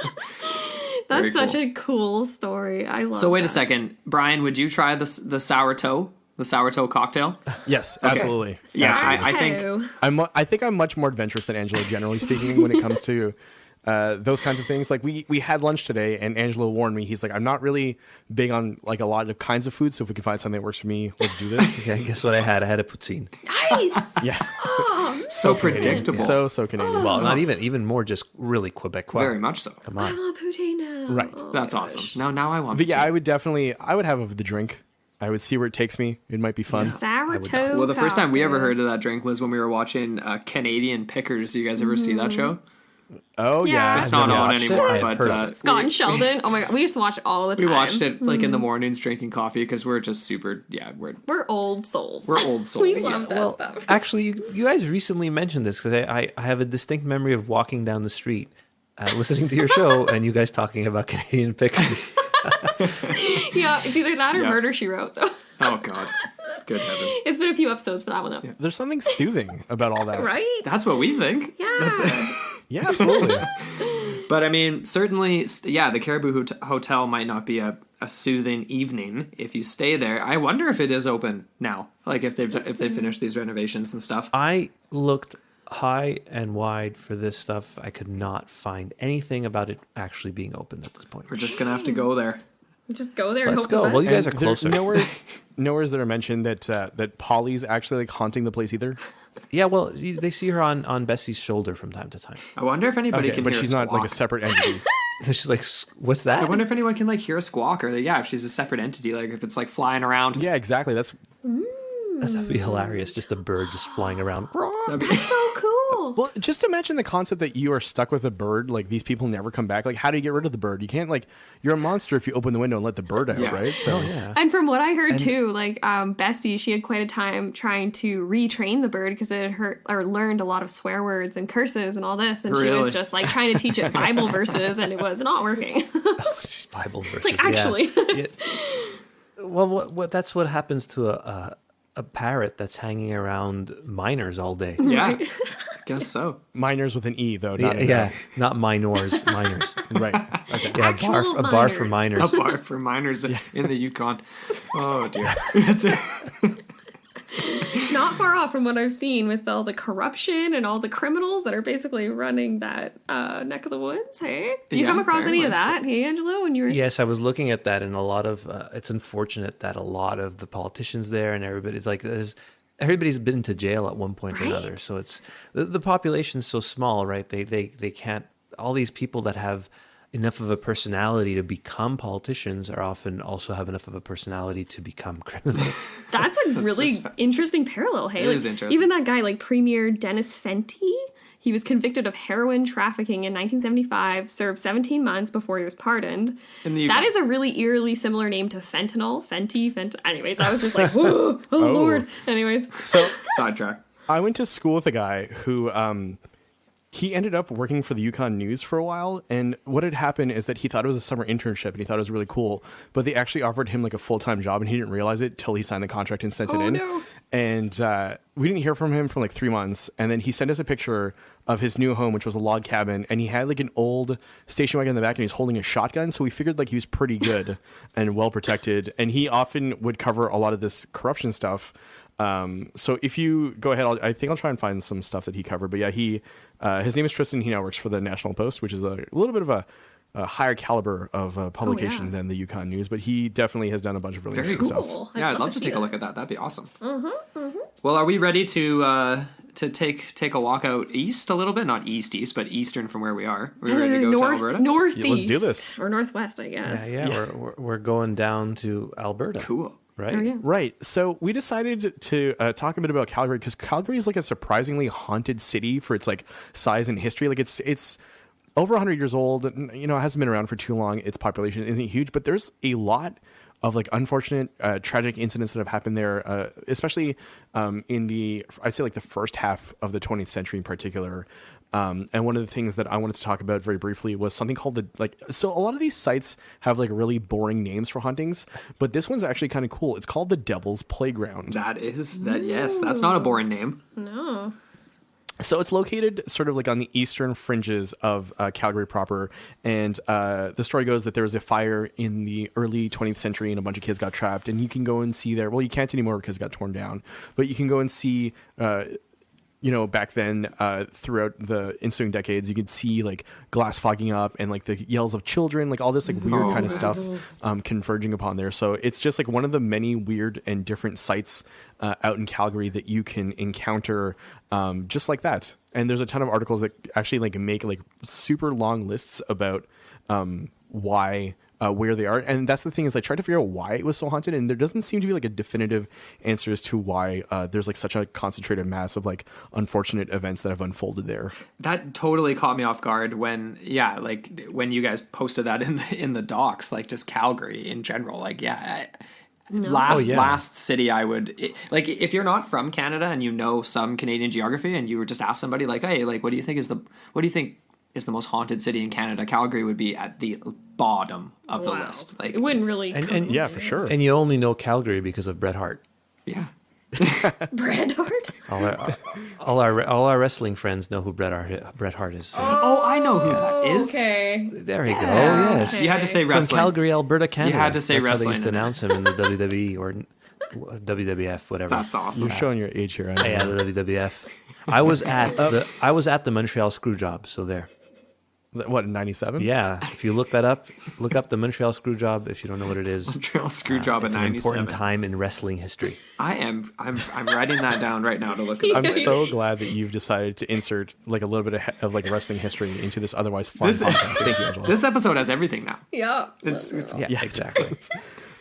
B: That's
E: Very
B: such
E: cool.
B: a cool story. I love
E: So wait a
B: that.
E: second, Brian, would you try the sourdough? The sourdough cocktail?
D: Yes, absolutely.
E: Yeah,
D: Absolutely. I think I'm much more adventurous than Angelo, generally speaking, when it comes to those kinds of things. Like we had lunch today, and Angelo warned me. He's like, I'm not really big on like a lot of kinds of food, so if we can find something that works for me, let's do this.
C: Yeah, guess what I had? I had a poutine.
B: Nice.
D: Yeah,
B: Oh,
E: So predictable.
D: so Canadian.
C: Well, not even more, just really Quebecois.
E: Very much so.
C: Come
B: I
C: on.
B: want poutine now.
D: Right.
B: Oh,
E: That's
B: my
E: awesome.
B: gosh.
E: Now I want
D: But yeah,
E: poutine.
D: I would have the drink. I would see where it takes me. It might be fun.
B: Sourdough.
E: Well, the first time we ever
B: cocktail.
E: heard of that drink was when we were watching Canadian Pickers. Do you guys ever see that show?
D: Oh
B: Yeah.
D: yeah,
E: It's not
C: never
E: on
C: watched it.
E: anymore,
C: I've
E: but
C: heard of it.
B: Scott and Sheldon. Oh my god, we used to watch it all the
E: we
B: time.
E: watched it like in the mornings drinking coffee because we're just super,
B: We're old souls.
E: we're old souls.
B: We
E: Yeah.
B: love that stuff.
C: Actually, you guys recently mentioned this because I have a distinct memory of walking down the street, listening to your show, and you guys talking about Canadian Pickers.
B: Yeah, it's either that or
E: Yeah.
B: Murder, She Wrote. So.
E: Oh god. Good heavens.
B: It's been a few episodes for that one, though.
D: There's something soothing about all that.
B: Right?
E: That's what we think.
B: Yeah.
D: Yeah, absolutely.
E: But I mean, certainly, the Caribou Hotel might not be a soothing evening if you stay there. I wonder if it is open now, like if they finished these renovations and stuff.
C: I looked high and wide for this stuff. I could not find anything about it actually being open at this point.
E: We're just gonna have to go there.
B: Just go there and
C: Let's
B: hope
C: go.
B: the best.
C: Well, you guys are
D: And
C: closer.
D: Nowhere's that are mentioned that Polly's actually like haunting the place either.
C: Yeah, well, they see her on Bessie's shoulder from time to time.
E: I wonder if anybody
D: Okay,
E: can
D: but
E: hear
D: she's
E: a
D: not like a
E: squawk.
D: separate entity.
C: She's like, what's that?
E: I wonder if anyone can like hear a squawk, or if she's a separate entity, like if it's like flying around.
D: Yeah, exactly. That's
C: That'd be hilarious. Just a bird just flying around.
E: That'd be-
B: So cool.
D: well. Just imagine the concept that you are stuck with a bird. Like these people never come back. Like, how do you get rid of the bird? You can't. Like, you're a monster if you open the window and let the bird out,
E: Yeah.
D: right? So
C: Yeah.
B: And from what I heard too, like Bessie, she had quite a time trying to retrain the bird because it had hurt or learned a lot of swear words and curses and all this, and she
E: Really?
B: was just like trying to teach it Bible verses, and it was not working.
C: Just Bible verses.
B: Like,
C: yeah.
B: actually.
C: Yeah. Well, what that's what happens to a parrot that's hanging around minors all day.
E: yeah, guess so.
D: minors with an E though. Not
C: Yeah, not minors, minors.
D: right. Okay.
C: Yeah,
B: Actual
C: a bar for
B: minors.
C: minors.
E: A bar for miners in the Yukon. Oh dear. That's it.
B: Not far off from what I've seen with all the corruption and all the criminals that are basically running that neck of the woods. Hey, did you
E: Yeah,
B: come across any
E: apparently.
B: of that? Hey, Angelo, when you were
C: Yes, I was looking at that, and a lot of it's unfortunate that a lot of the politicians there and everybody's been to jail at one point or another.
B: Right.
C: So it's the population's so small, right? They can't. All these people that have enough of a personality to become politicians are often also have enough of a personality to become criminals.
B: That's a really
E: just
B: interesting parallel. Hey,
E: It
B: like,
E: is interesting.
B: even that guy, like Premier Dennis Fenty, he was convicted of heroin trafficking in 1975, served 17 months before he was pardoned.
E: In the
B: That
E: Yukon.
B: is a really eerily similar name to fentanyl, Fenty. Anyways, I was just like, whoa, oh Lord. Anyways,
D: So
E: Sidetrack.
D: I went to school with a guy who he ended up working for the Yukon News for a while, and what had happened is that he thought it was a summer internship and he thought it was really cool, but they actually offered him like a full-time job and he didn't realize it till he signed the contract and sent it in.
B: no.
D: And we didn't hear from him for like 3 months, and then he sent us a picture of his new home, which was a log cabin, and he had like an old station wagon in the back and he was holding a shotgun, so we figured like he was pretty good and well protected, and he often would cover a lot of this corruption stuff. So if you go ahead, I think I'll try and find some stuff that he covered. But yeah, his name is Tristan. He now works for the National Post, which is a little bit of a higher caliber of publication
B: yeah.
D: than the Yukon News. But he definitely has done a bunch of really
E: Very
D: interesting
B: cool.
D: stuff.
E: Yeah, I'd love to
B: see
E: take a
B: that.
E: look at that. That'd be awesome. Well, are we ready to take a walk out east a little bit? Not east, but eastern from where we are. Are we ready to go to Alberta?
B: Northeast.
D: Yeah, let's do this.
B: Or northwest, I guess.
C: Yeah, we're going down to Alberta.
E: Cool.
C: Right?
B: Oh, yeah.
D: Right. So we decided to talk a bit about Calgary because Calgary is like a surprisingly haunted city for its like size and history. Like it's over 100 years old. You know, it hasn't been around for too long. Its population isn't huge, but there's a lot of like unfortunate, tragic incidents that have happened there, especially in I'd say like the first half of the 20th century in particular. And one of the things that I wanted to talk about very briefly was something called so a lot of these sites have like really boring names for hauntings, but this one's actually kind of cool. It's called the Devil's Playground.
E: Yes, that's not a boring name.
B: No.
D: So it's located sort of like on the eastern fringes of Calgary proper, and the story goes that there was a fire in the early 20th century and a bunch of kids got trapped, and you can go and see there. Well, you can't anymore because it got torn down, but you can go and see back then, throughout the ensuing decades, you could see like glass fogging up and like the yells of children, like all this like weird kind of stuff converging upon there. So it's just like one of the many weird and different sites out in Calgary that you can encounter just like that. And there's a ton of articles that actually like make like super long lists about why where they are. And that's the thing is I tried to figure out why it was so haunted, and there doesn't seem to be like a definitive answer as to why there's like such a concentrated mass of like unfortunate events that have unfolded there.
E: That totally caught me off guard when you guys posted that in the docs, like just Calgary in general. Like, yeah. Last city I would like if you're not from Canada and you know some Canadian geography and you were just ask somebody like, hey, like what do you think is the most haunted city in Canada? Calgary would be at the bottom of the list. Like
B: It wouldn't really.
C: And
D: Yeah, for sure.
C: And you only know Calgary because of Bret Hart.
E: Yeah.
B: Bret Hart.
C: All our wrestling friends know who Bret Hart is.
E: Oh, I know who that is.
B: Okay.
C: There you go. Yes.
E: You had to say
C: From
E: wrestling.
C: Calgary, Alberta, Canada.
E: had to say
C: That's how they
E: wrestling
C: used to
E: in it.
C: announce him in the WWE or WWF, whatever.
E: That's awesome.
D: You're showing your age here. Angelo.
C: Yeah, the WWF. I was at the Montreal Screwjob. So there.
D: What, in 97?
C: Yeah, if you look that up, look up the Montreal Screwjob. If you don't know what it is,
E: Montreal Screwjob
C: it's
E: at
C: an
E: 97.
C: important time in wrestling history.
E: I'm writing that down right now to look it up.
D: I'm so glad that you've decided to insert like a little bit of like wrestling history into this otherwise fun podcast. Thank you, Angela.
E: This episode has everything now.
B: Yeah.
E: It's
C: Yeah, exactly.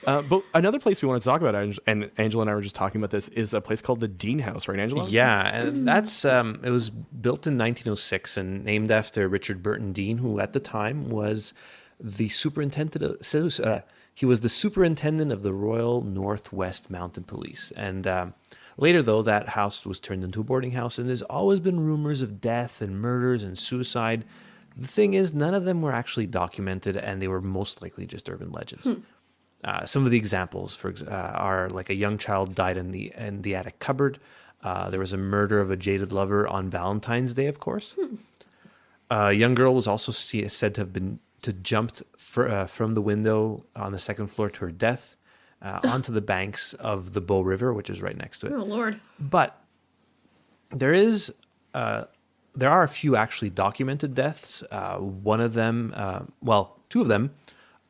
D: But another place we want to talk about, and Angela and I were just talking about this, is a place called the Dean House, right, Angela?
C: Yeah, and that's it was built in 1906 and named after Richard Burton Dean, who at the time was the superintendent of the Royal Northwest Mounted Police. And later, though, that house was turned into a boarding house, and there's always been rumors of death and murders and suicide. The thing is, none of them were actually documented, and they were most likely just urban legends. Some of the examples are like a young child died in the attic cupboard. There was a murder of a jaded lover on Valentine's Day, of course. A young girl was also said to have jumped from the window on the second floor to her death onto the banks of the Bow River, which is right next to it.
B: Oh Lord.
C: But there are a few actually documented deaths. One of them, two of them,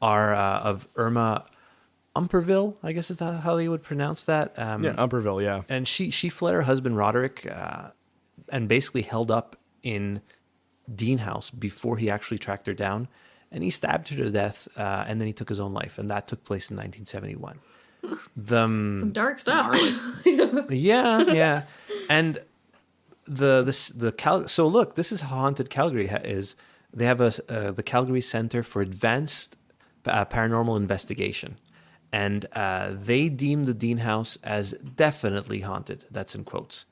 C: are of Irma Umperville, I guess is how they would pronounce that.
D: Yeah, Umperville, yeah.
C: And she fled her husband Roderick and basically held up in Dean House before he actually tracked her down. And he stabbed her to death, and then he took his own life. And that took place in 1971.
B: Some dark stuff.
C: Yeah. And so look, this is how haunted Calgary is. They have the Calgary Center for Advanced Paranormal Investigation. And they deem the Dean House as definitely haunted. That's in quotes.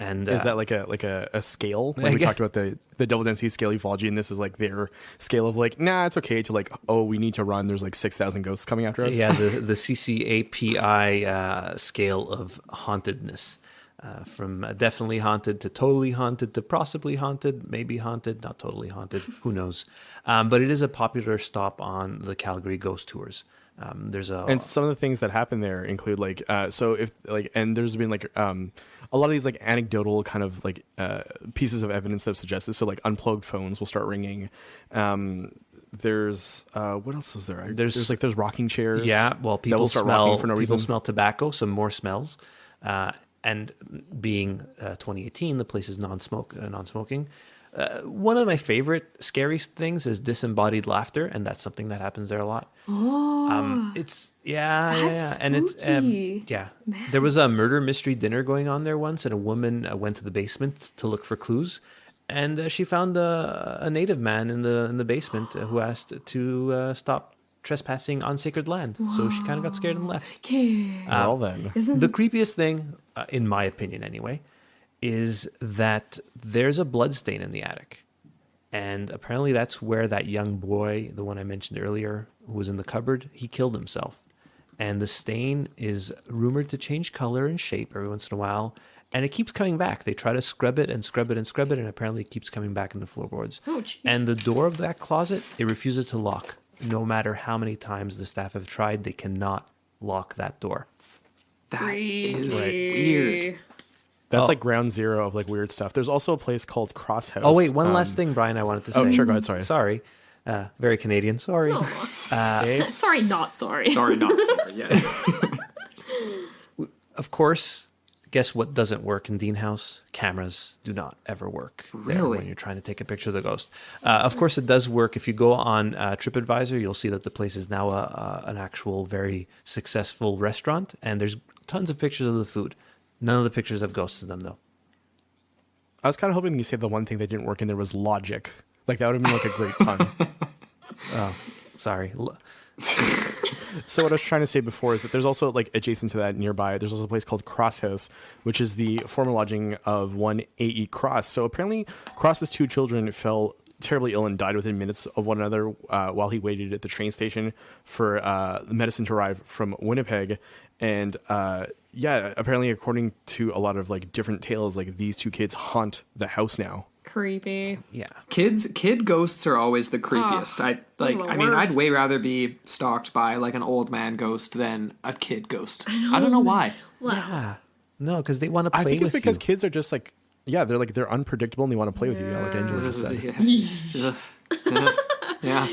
C: And
D: is that like a scale? Like we talked about the double density scale ufology, and this is like their scale of like, nah, it's okay, to like, oh, we need to run. There's like 6,000 ghosts coming after us.
C: Yeah, the CCAPI scale of hauntedness. From definitely haunted to totally haunted to possibly haunted, maybe haunted, not totally haunted, who knows. But it is a popular stop on the Calgary ghost tours. And
D: some of the things that happen there include and there's been like a lot of these like anecdotal kind of like pieces of evidence that have suggested. So like unplugged phones will start ringing. There's what else is there? There's rocking chairs.
C: Yeah, well, people smell tobacco, some more smells. And being 2018, the place is non-smoking. One of my favorite scary things is disembodied laughter, and that's something that happens there a lot.
B: Oh,
C: That's
B: and
C: it's There was a murder mystery dinner going on there once, and a woman went to the basement to look for clues, and she found a native man in the basement who asked to stop trespassing on sacred land. Whoa. So she kind of got scared and left.
B: Okay.
D: Well then,
C: the creepiest thing, in my opinion anyway, is that there's a blood stain in the attic. And apparently that's where that young boy, the one I mentioned earlier, who was in the cupboard, he killed himself. And the stain is rumored to change color and shape every once in a while. And it keeps coming back. They try to scrub it and scrub it and scrub it, and apparently it keeps coming back in the floorboards.
B: Oh, jeez.
C: And the door of that closet, it refuses to lock. No matter how many times the staff have tried, they cannot lock that door.
E: That is weird.
D: That's like ground zero of like weird stuff. There's also a place called Cross House.
C: Oh wait, one last thing, Brian, I wanted to say.
D: Oh, sure, go ahead. Sorry.
C: Very Canadian. Sorry.
B: Oh. Sorry, not sorry.
E: Sorry, not sorry. Yeah.
C: Of course, guess what doesn't work in Dean House? Cameras do not ever work there when you're trying to take a picture of the ghost. Of course, it does work. If you go on TripAdvisor, you'll see that the place is now an actual very successful restaurant, and there's tons of pictures of the food. None of the pictures have ghosts in them, though.
D: I was kind of hoping you said the one thing that didn't work in there was logic. Like, that would have been like a great pun.
C: Oh, sorry.
D: So what I was trying to say before is that there's also, like, adjacent to that nearby, there's also a place called Cross House, which is the former lodging of one A.E. Cross. So apparently Cross's two children fell terribly ill and died within minutes of one another while he waited at the train station for the medicine to arrive from Winnipeg. And yeah, apparently according to a lot of like different tales, like these two kids haunt the house now.
B: Creepy.
C: Yeah.
E: Kid ghosts are always the creepiest.
B: those are the
E: I mean, I'd
B: worst.
E: way rather be stalked by like an old man ghost than a kid ghost. I don't know why.
B: Well,
C: Yeah. No, because they want to play
D: I think it's
C: with
D: because
C: you.
D: kids are just like, yeah, they're unpredictable and they want to play with you, like Angela just said.
E: Yeah.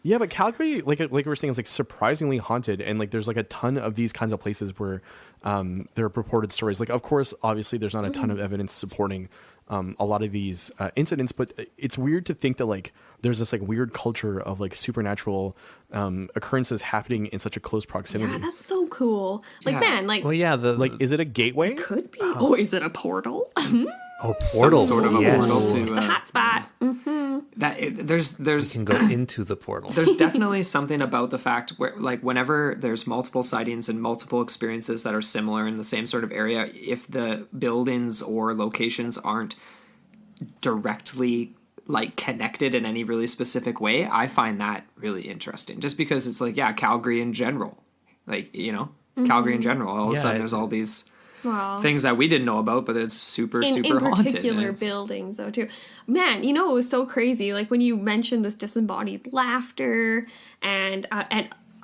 D: Yeah, but Calgary, like we were saying, is like surprisingly haunted, and like there's like a ton of these kinds of places where there are purported stories. Like, of course, obviously, there's not a ton of evidence supporting a lot of these incidents, but it's weird to think that like there's this like weird culture of like supernatural occurrences happening in such a close proximity.
B: yeah, that's so cool. Like,
E: Yeah.
B: man, like,
C: Well, yeah,
D: Like, is it a gateway?
B: could be. Oh, is it a portal?
C: portal.
E: Some sort of a
C: yes.
E: portal to
B: It's a hot spot.
E: there's
C: You can go into the portal.
E: there's definitely something about the fact where like whenever there's multiple sightings and multiple experiences that are similar in the same sort of area, if the buildings or locations aren't directly like connected in any really specific way, I find that really interesting. Just because it's like, yeah, Calgary in general. Like, you know, Calgary in general. All of a
C: Yeah,
E: sudden there's all these
B: Well,
E: things that we didn't know about, but it's super
B: in
E: haunted.
B: particular
E: and it's-
B: buildings, though, too. Man, you know, it was so crazy. Like, when you mentioned this disembodied laughter and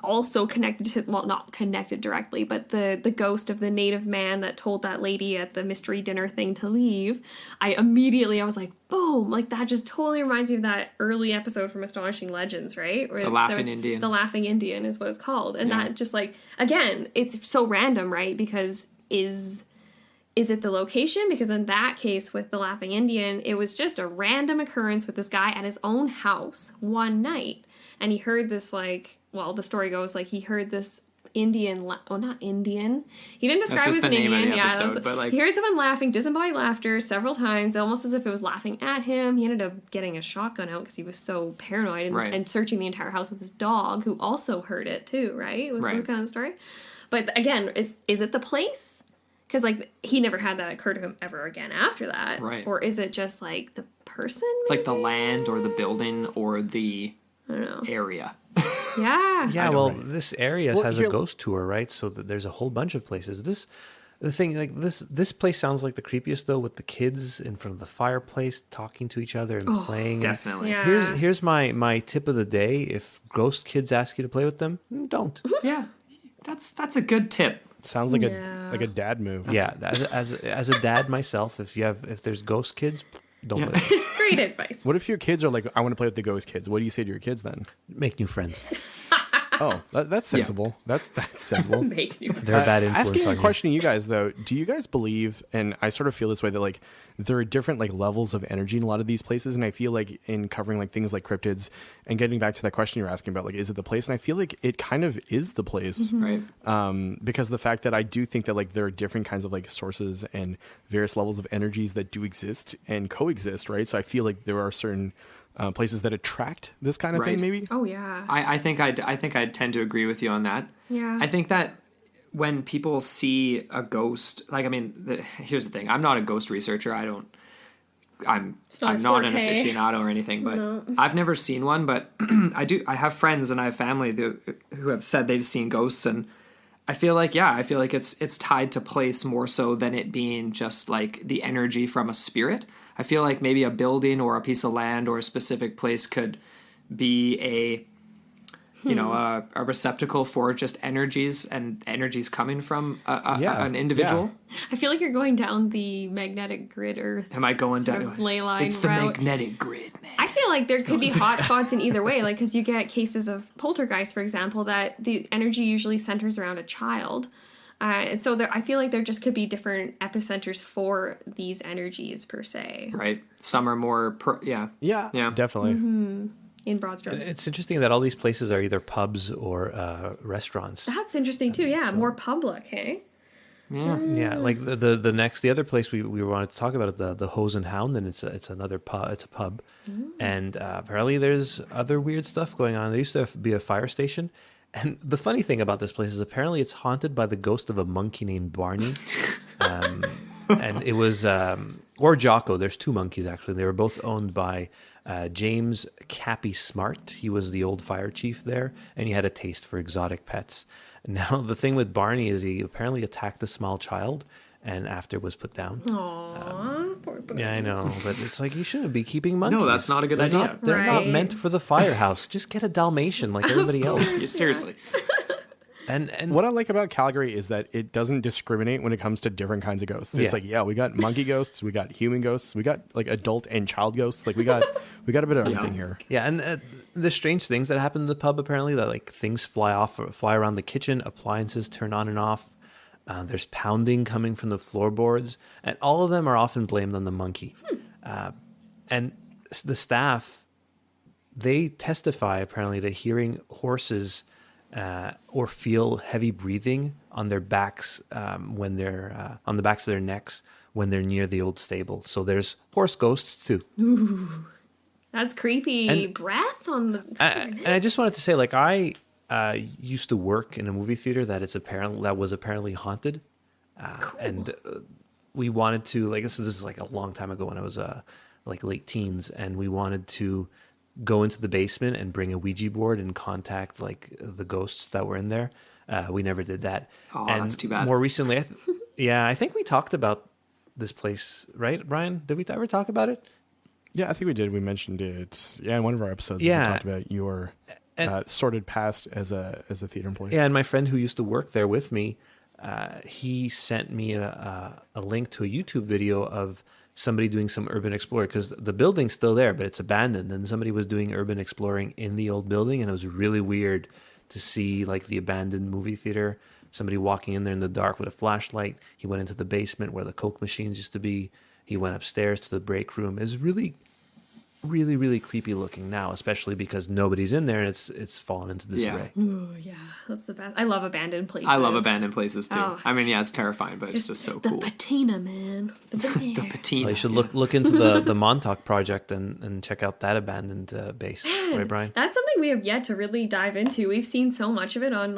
B: also connected to, well, not connected directly, but the ghost of the native man that told that lady at the mystery dinner thing to leave, I was like, boom, like that just totally reminds me of that early episode from Astonishing Legends, right? Where
E: The Laughing
B: there was-
E: Indian.
B: The Laughing Indian is what it's called. And
E: Yeah.
B: that just like, again, it's so random, right? Because is it the location? Because in that case with the Laughing Indian, it was just a random occurrence with this guy at his own house one night. And he heard this, like, well, the story goes, like, he heard this Indian, not Indian. He didn't describe
E: just
B: it as
E: the
B: an
E: name of
B: Indian.
E: the
B: Yeah,
E: episode, but, like-
B: he heard someone laughing, disembodied laughter several times, almost as if it was laughing at him. He ended up getting a shotgun out because he was so paranoid
E: Right.
B: and searching the entire house with his dog, who also heard it too, right? It was
E: Right.
B: the kind of story. But again, is it the place? Because, like, he never had that occur to him ever again after that.
E: Right.
B: Or is it just, like, the person?
E: like the
B: maybe?
E: land or the building or the
B: I don't know.
E: area.
B: Yeah.
C: Yeah, well, this area
D: Well,
C: has
D: here-
C: a ghost tour, right? So that there's a whole bunch of places. The thing, like this place sounds like the creepiest though, with the kids in front of the fireplace talking to each other and playing.
E: Definitely.
B: Yeah.
C: Here's my tip of the day: if ghost kids ask you to play with them, don't.
E: Yeah. That's a good tip.
D: Sounds like
B: Yeah.
D: a dad move.
C: Yeah, as a dad myself, if there's ghost kids, don't play. With them.
B: Great advice.
D: What if your kids are like, I want to play with the ghost kids? What do you say to your kids then?
C: Make new friends.
D: Oh, that's sensible. That's sensible.
B: Make new
C: They're a bad influence
D: Asking
C: on
D: a
C: you.
D: question to you guys though, do you guys believe, and I sort of feel this way, that like there are different like levels of energy in a lot of these places, and I feel like in covering like things like cryptids and getting back to that question you're asking about, like, is it the place? And I feel like it kind of is the place,
E: Right.
D: because the fact that I do think that like there are different kinds of like sources and various levels of energies that do exist and coexist, right? So I feel like there are certain places that attract this kind of
E: Right.
D: thing, maybe.
B: Oh, yeah.
E: I think I'd tend to agree with you on that.
B: Yeah.
E: I think that when people see a ghost, like, I mean, here's the thing. I'm not a ghost researcher. I'm
B: not
E: not an
B: his forte.
E: aficionado or anything, but I've never seen one, but I have friends and I have family who have said they've seen ghosts, and I feel like it's tied to place more so than it being just like the energy from a spirit. I feel like maybe a building or a piece of land or a specific place could be a receptacle for just energies and energies coming from an individual.
B: I feel like you're going down the magnetic grid Earth.
E: Am I going
B: sort
E: down?
B: of ley line
E: It's the
B: route.
E: magnetic grid, man.
B: I feel like there could be hot spots in either way, like because you get cases of poltergeist, for example, that the energy usually centers around a child. And so I feel like there just could be different epicenters for these energies per se
E: Right. Some are more, yeah,
D: Definitely.
B: in broad strokes.
C: It's interesting that all these places are either pubs or restaurants.
B: That's interesting too. Yeah, more public, hey?
E: yeah.
C: Yeah, like the other place we wanted to talk about it, the Hose and Hound, and it's another pub. It's a pub, and apparently there's other weird stuff going on. There used to be a fire station, and the funny thing about this place is apparently it's haunted by the ghost of a monkey named Barney. And it was, or Jocko. There's two monkeys, actually. They were both owned by James Cappy Smart. He was the old fire chief there, and he had a taste for exotic pets. Now, the thing with Barney is he apparently attacked a small child and after was put down.
B: Aww, poor boy.
C: Yeah, I know, but it's like you shouldn't be keeping monkeys.
E: No, that's not a good idea.
C: They're not
B: Right.
C: meant for the firehouse. Just get a Dalmatian like everybody else.
E: Yeah, seriously.
C: And
D: What I like about Calgary is that it doesn't discriminate when it comes to different kinds of ghosts. It's
C: Yeah.
D: we got monkey ghosts, we got human ghosts, we got like adult and child ghosts. Like we got a bit of everything here.
C: yeah, and the strange things that happen in the pub apparently that like things fly around the kitchen, appliances turn on and off. There's pounding coming from the floorboards, and all of them are often blamed on the monkey. And the staff, they testify apparently to hearing horses or feel heavy breathing on their backs when they're on the backs of their necks when they're near the old stable. So there's horse ghosts too.
B: That's creepy.
C: And-
B: Breath on the.
C: And I just wanted to say, like, I used to work in a movie theater that was apparently haunted, and we wanted to this is like a long time ago when I was like late teens, and we wanted to go into the basement and bring a Ouija board and contact like the ghosts that were in there. We never did that.
E: Oh,
C: and
E: that's too bad.
C: More recently, I think we talked about this place, right, Brian? Did we ever talk about it?
D: Yeah, I think we did. We mentioned it. Yeah, in one of our episodes,
C: Yeah.
D: we talked about your sordid past as a theater employee.
C: Yeah, and my friend who used to work there with me, he sent me a link to a YouTube video of somebody doing some urban exploring because the building's still there, but it's abandoned. And somebody was doing urban exploring in the old building, and it was really weird to see like the abandoned movie theater. Somebody walking in there in the dark with a flashlight. He went into the basement where the Coke machines used to be. He went upstairs to the break room. It was really creepy looking now, especially because nobody's in there and it's fallen into disarray.
B: Ooh, yeah, that's the best. I love abandoned places.
E: I love abandoned places too.
B: Oh,
E: I mean, yeah, it's terrifying, but it's just so
B: the
E: cool.
B: patina, man. The patina.
E: The patina.
C: Well, you should look into the Montauk project and check out that abandoned base, right, Brian?
B: That's something we have yet to really dive into. We've seen so much of it on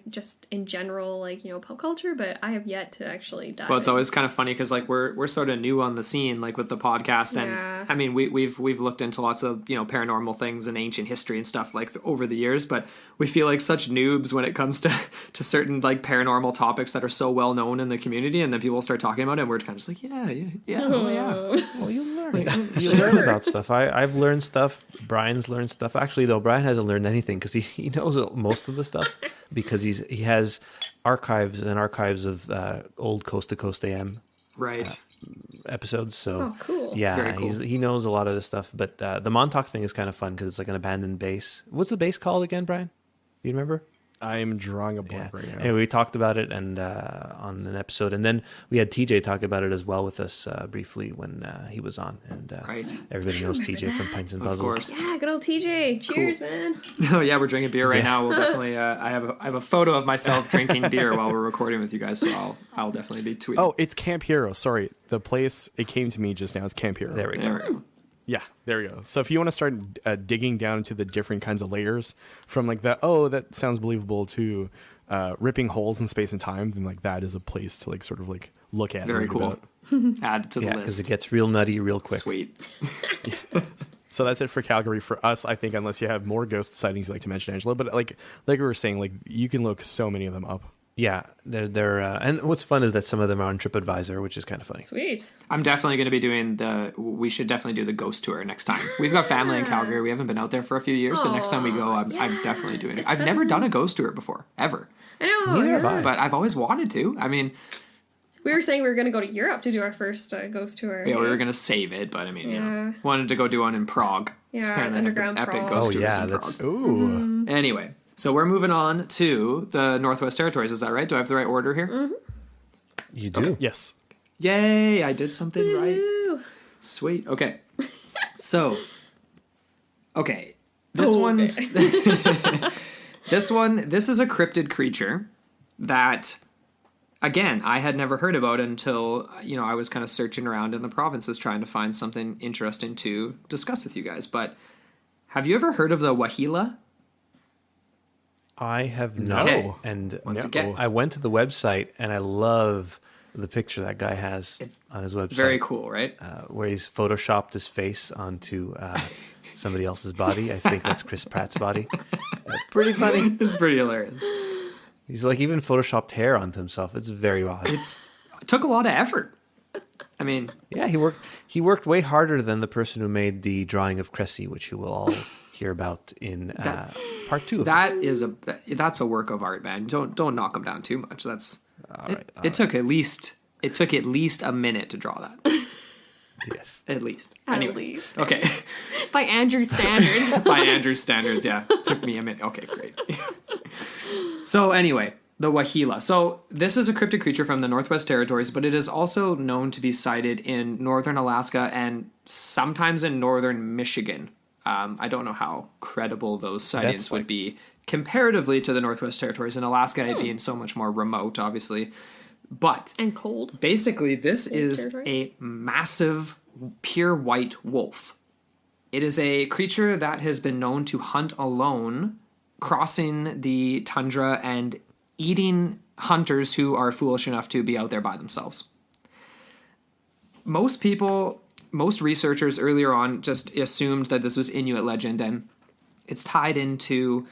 B: just in general, pop culture, but I have yet to actually dive
E: Well, it's
B: in.
E: always kind of funny because like we're sort of new on the scene, like with the podcast, and
B: Yeah.
E: I mean we've looked into lots of paranormal things and ancient history and stuff like over the years, but we feel like such noobs when it comes to certain like paranormal topics that are so well known in the community, and then people start talking about it, and we're kind of just like oh yeah.
C: Well, you learn. You learn about stuff. I've learned stuff. Brian's learned stuff. Actually, though, Brian hasn't learned anything because he knows most of the stuff because he has archives and archives of old Coast to Coast AM
E: Right.
C: episodes. So
B: Oh, cool.
C: yeah,
E: Very cool.
C: he knows a lot of this stuff. But the Montauk thing is kind of fun because it's like an abandoned base. What's the base called again, Brian? Do you remember?
D: I am drawing a blank right now.
C: Anyway, we talked about it and on an episode, and then we had TJ talk about it as well with us briefly when he was on. And
E: Right.
C: everybody knows
B: remember
C: TJ from
B: that.
C: Pints and
E: Of
C: Puzzles.
E: course.
B: Yeah, good old TJ. Cheers, man.
E: Oh yeah, we're drinking beer right now. We'll definitely. I have a photo of myself drinking beer while we're recording with you guys, so I'll definitely be tweeting.
D: Oh, it's Camp Hero. Sorry, the place it came to me just now is Camp Hero.
C: There we go.
E: there we go.
D: Yeah, there we go. So if you want to start digging down into the different kinds of layers, from like that sounds believable to ripping holes in space and time, then like that is a place to like sort of like look at. and
E: Very
D: read
E: cool.
D: about.
E: Add to the
C: Yeah, because
E: list.
C: it gets real nutty real quick.
E: Sweet.
D: So that's it for Calgary for us, I think, unless you have more ghost sightings you'd like to mention, Angela. But like we were saying, like you can look so many of them up.
C: Yeah, they're and what's fun is that some of them are on TripAdvisor, which is kind of funny.
B: Sweet.
E: I'm definitely going to be doing we should definitely do the ghost tour next time. We've got family in Calgary. We haven't been out there for a few years, but next time we go, I'm definitely doing it. I've never done a ghost tour before, ever.
B: I know.
C: Neither have
B: yeah.
C: I.
E: But I've always wanted to. I mean,
B: We were saying we were going to go to Europe to do our first ghost tour.
E: yeah, we were going to save it, but I mean,
B: Yeah.
E: wanted to go do one in Prague.
B: Yeah,
E: Apparently they have the
B: underground
E: epic
B: Prague.
E: ghost
C: Oh,
E: tours
C: yeah,
E: in
C: that's-
E: Prague.
D: Ooh.
E: Anyway, so we're moving on to the Northwest Territories. Is that right? Do I have the right order here?
C: You do.
D: Yes.
E: Yay! I did something right.
B: Ooh.
E: Sweet. Okay. So, okay. This
B: Oh,
E: one's this is a cryptid creature that again, I had never heard about until, I was kind of searching around in the provinces trying to find something interesting to discuss with you guys. But have you ever heard of the Wahila?
C: I have not.
E: Okay.
C: And
E: Once again.
C: I went to the website and I love the picture that guy has on his website.
E: Very cool, right?
C: Where he's photoshopped his face onto somebody else's body. I think that's Chris Pratt's body. Pretty funny.
E: It's pretty hilarious.
C: He's like even photoshopped hair onto himself. It's very odd.
E: It took a lot of effort. I mean,
C: yeah, he worked way harder than the person who made the drawing of Cressy, which you will all hear about in part 2 of this.
E: That's a work of art, man. Don't knock him down too much. That's
C: it
E: took at least a minute to draw that.
C: Yes.
E: At least.
B: At
E: Anyway.
B: least.
E: Okay.
B: By Andrew's standards.
E: By Andrew's standards, yeah. Took me a minute. Okay, great. So anyway, the Wahila. So this is a cryptid creature from the Northwest Territories, but it is also known to be sighted in northern Alaska and sometimes in northern Michigan. I don't know how credible those sightings would be comparatively to the Northwest Territories. In Alaska, it being so much more remote, obviously. But
B: and cold.
E: Basically, this is a massive, pure white wolf. It is a creature that has been known to hunt alone, crossing the tundra and eating hunters who are foolish enough to be out there by themselves. Most researchers earlier on just assumed that this was Inuit legend, and it's tied into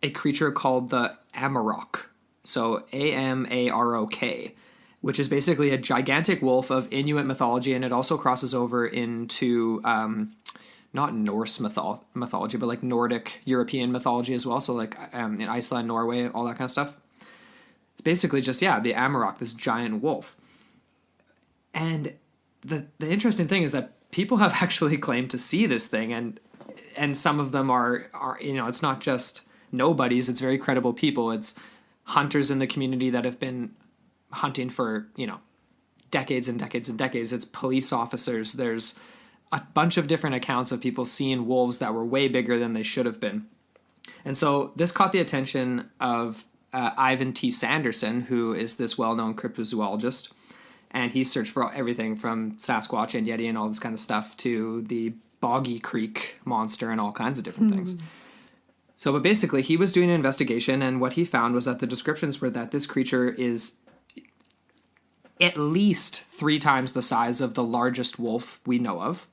E: a creature called the Amarok. So Amarok, which is basically a gigantic wolf of Inuit mythology, and it also crosses over into not Norse mythology, but like Nordic European mythology as well. So like in Iceland, Norway, all that kind of stuff. It's basically just, the Amarok, this giant wolf. And the interesting thing is that people have actually claimed to see this thing, and some of them are it's not just nobodies, it's very credible people. It's hunters in the community that have been hunting for, decades and decades and decades. It's police officers. There's a bunch of different accounts of people seeing wolves that were way bigger than they should have been. And so this caught the attention of Ivan T. Sanderson, who is this well-known cryptozoologist. And he searched for everything from Sasquatch and Yeti and all this kind of stuff to the Boggy Creek monster and all kinds of different things. So, but basically, he was doing an investigation, and what he found was that the descriptions were that this creature is at least 3 times the size of the largest wolf we know of.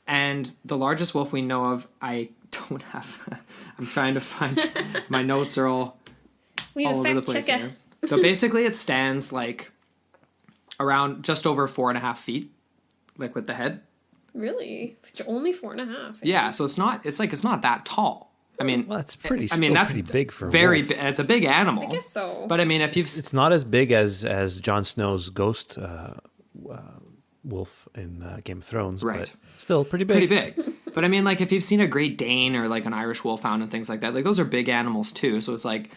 E: And the largest wolf we know of, I don't have... I'm trying to find... My notes are all over the place here. So basically, it stands like around just over 4.5 feet, like with the head.
B: Really? Only 4.5.
E: Yeah, so it's not that tall. I mean,
C: well, that's pretty.
E: That's
C: pretty big for
E: very.
C: wolf.
E: It's a big animal.
B: I guess so.
E: But I mean, if you've,
C: it's not as big as Jon Snow's ghost wolf in Game of Thrones,
E: right?
C: But still pretty big.
E: Pretty big. But I mean, like if you've seen a Great Dane or like an Irish Wolfhound and things like that, like those are big animals too. So it's like,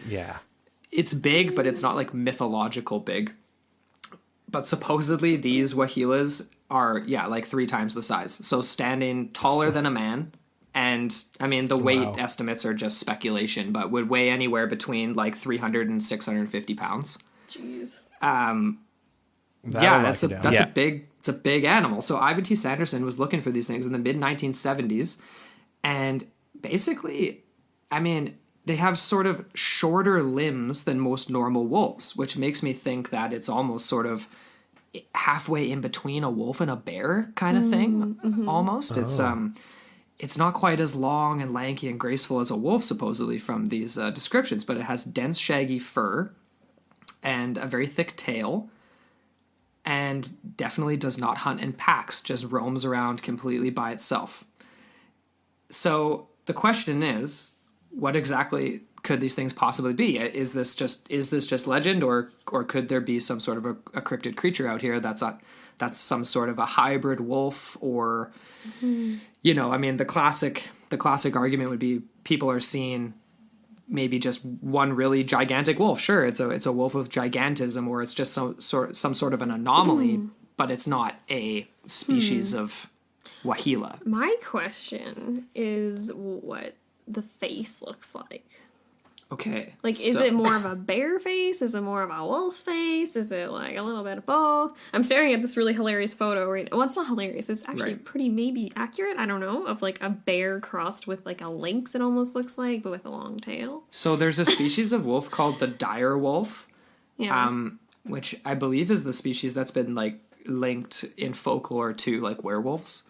E: it's big, but it's not like mythological big. But supposedly these Wahilas are like 3 times the size. So standing taller than a man. And I mean, the weight estimates are just speculation, but would weigh anywhere between like 300 and 650 pounds.
B: Jeez.
E: That's a big animal. So Ivan T. Sanderson was looking for these things in the mid 1970s, and basically, I mean, they have sort of shorter limbs than most normal wolves, which makes me think that it's almost sort of halfway in between a wolf and a bear kind of thing. Mm-hmm. Almost. It's not quite as long and lanky and graceful as a wolf, supposedly, from these descriptions, but it has dense, shaggy fur and a very thick tail, and definitely does not hunt in packs, just roams around completely by itself. So the question is, what exactly could these things possibly be? Is this just legend, or could there be some sort of a cryptid creature out here that's some sort of a hybrid wolf, or I mean, the classic argument would be people are seeing maybe just one really gigantic wolf. Sure, it's a wolf with gigantism, or it's just some sort of an anomaly, but it's not a species of Wahila.
B: My question is what the face looks like.
E: Okay.
B: Like, is it more of a bear face? Is it more of a wolf face? Is it like a little bit of both? I'm staring at this really hilarious photo right now. Well, it's not hilarious. It's actually pretty maybe accurate, I don't know, of like a bear crossed with like a lynx, it almost looks like, but with a long tail.
E: So there's a species of wolf called the dire wolf.
B: Yeah.
E: which I believe is the species that's been like linked in folklore to like werewolves.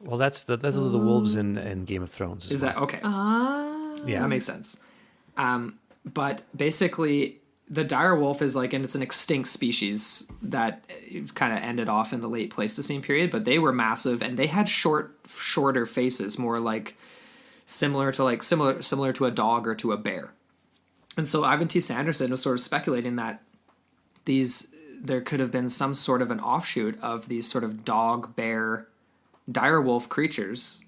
C: Well, that's the wolves in Game of Thrones.
E: Is that okay?
C: Yeah,
E: That makes sense. But basically, the dire wolf is like, and it's an extinct species that kind of ended off in the late Pleistocene period. But they were massive, and they had shorter faces, more like similar to a dog or to a bear. And so Ivan T. Sanderson was sort of speculating that there could have been some sort of an offshoot of these sort of dog, bear, dire wolf creatures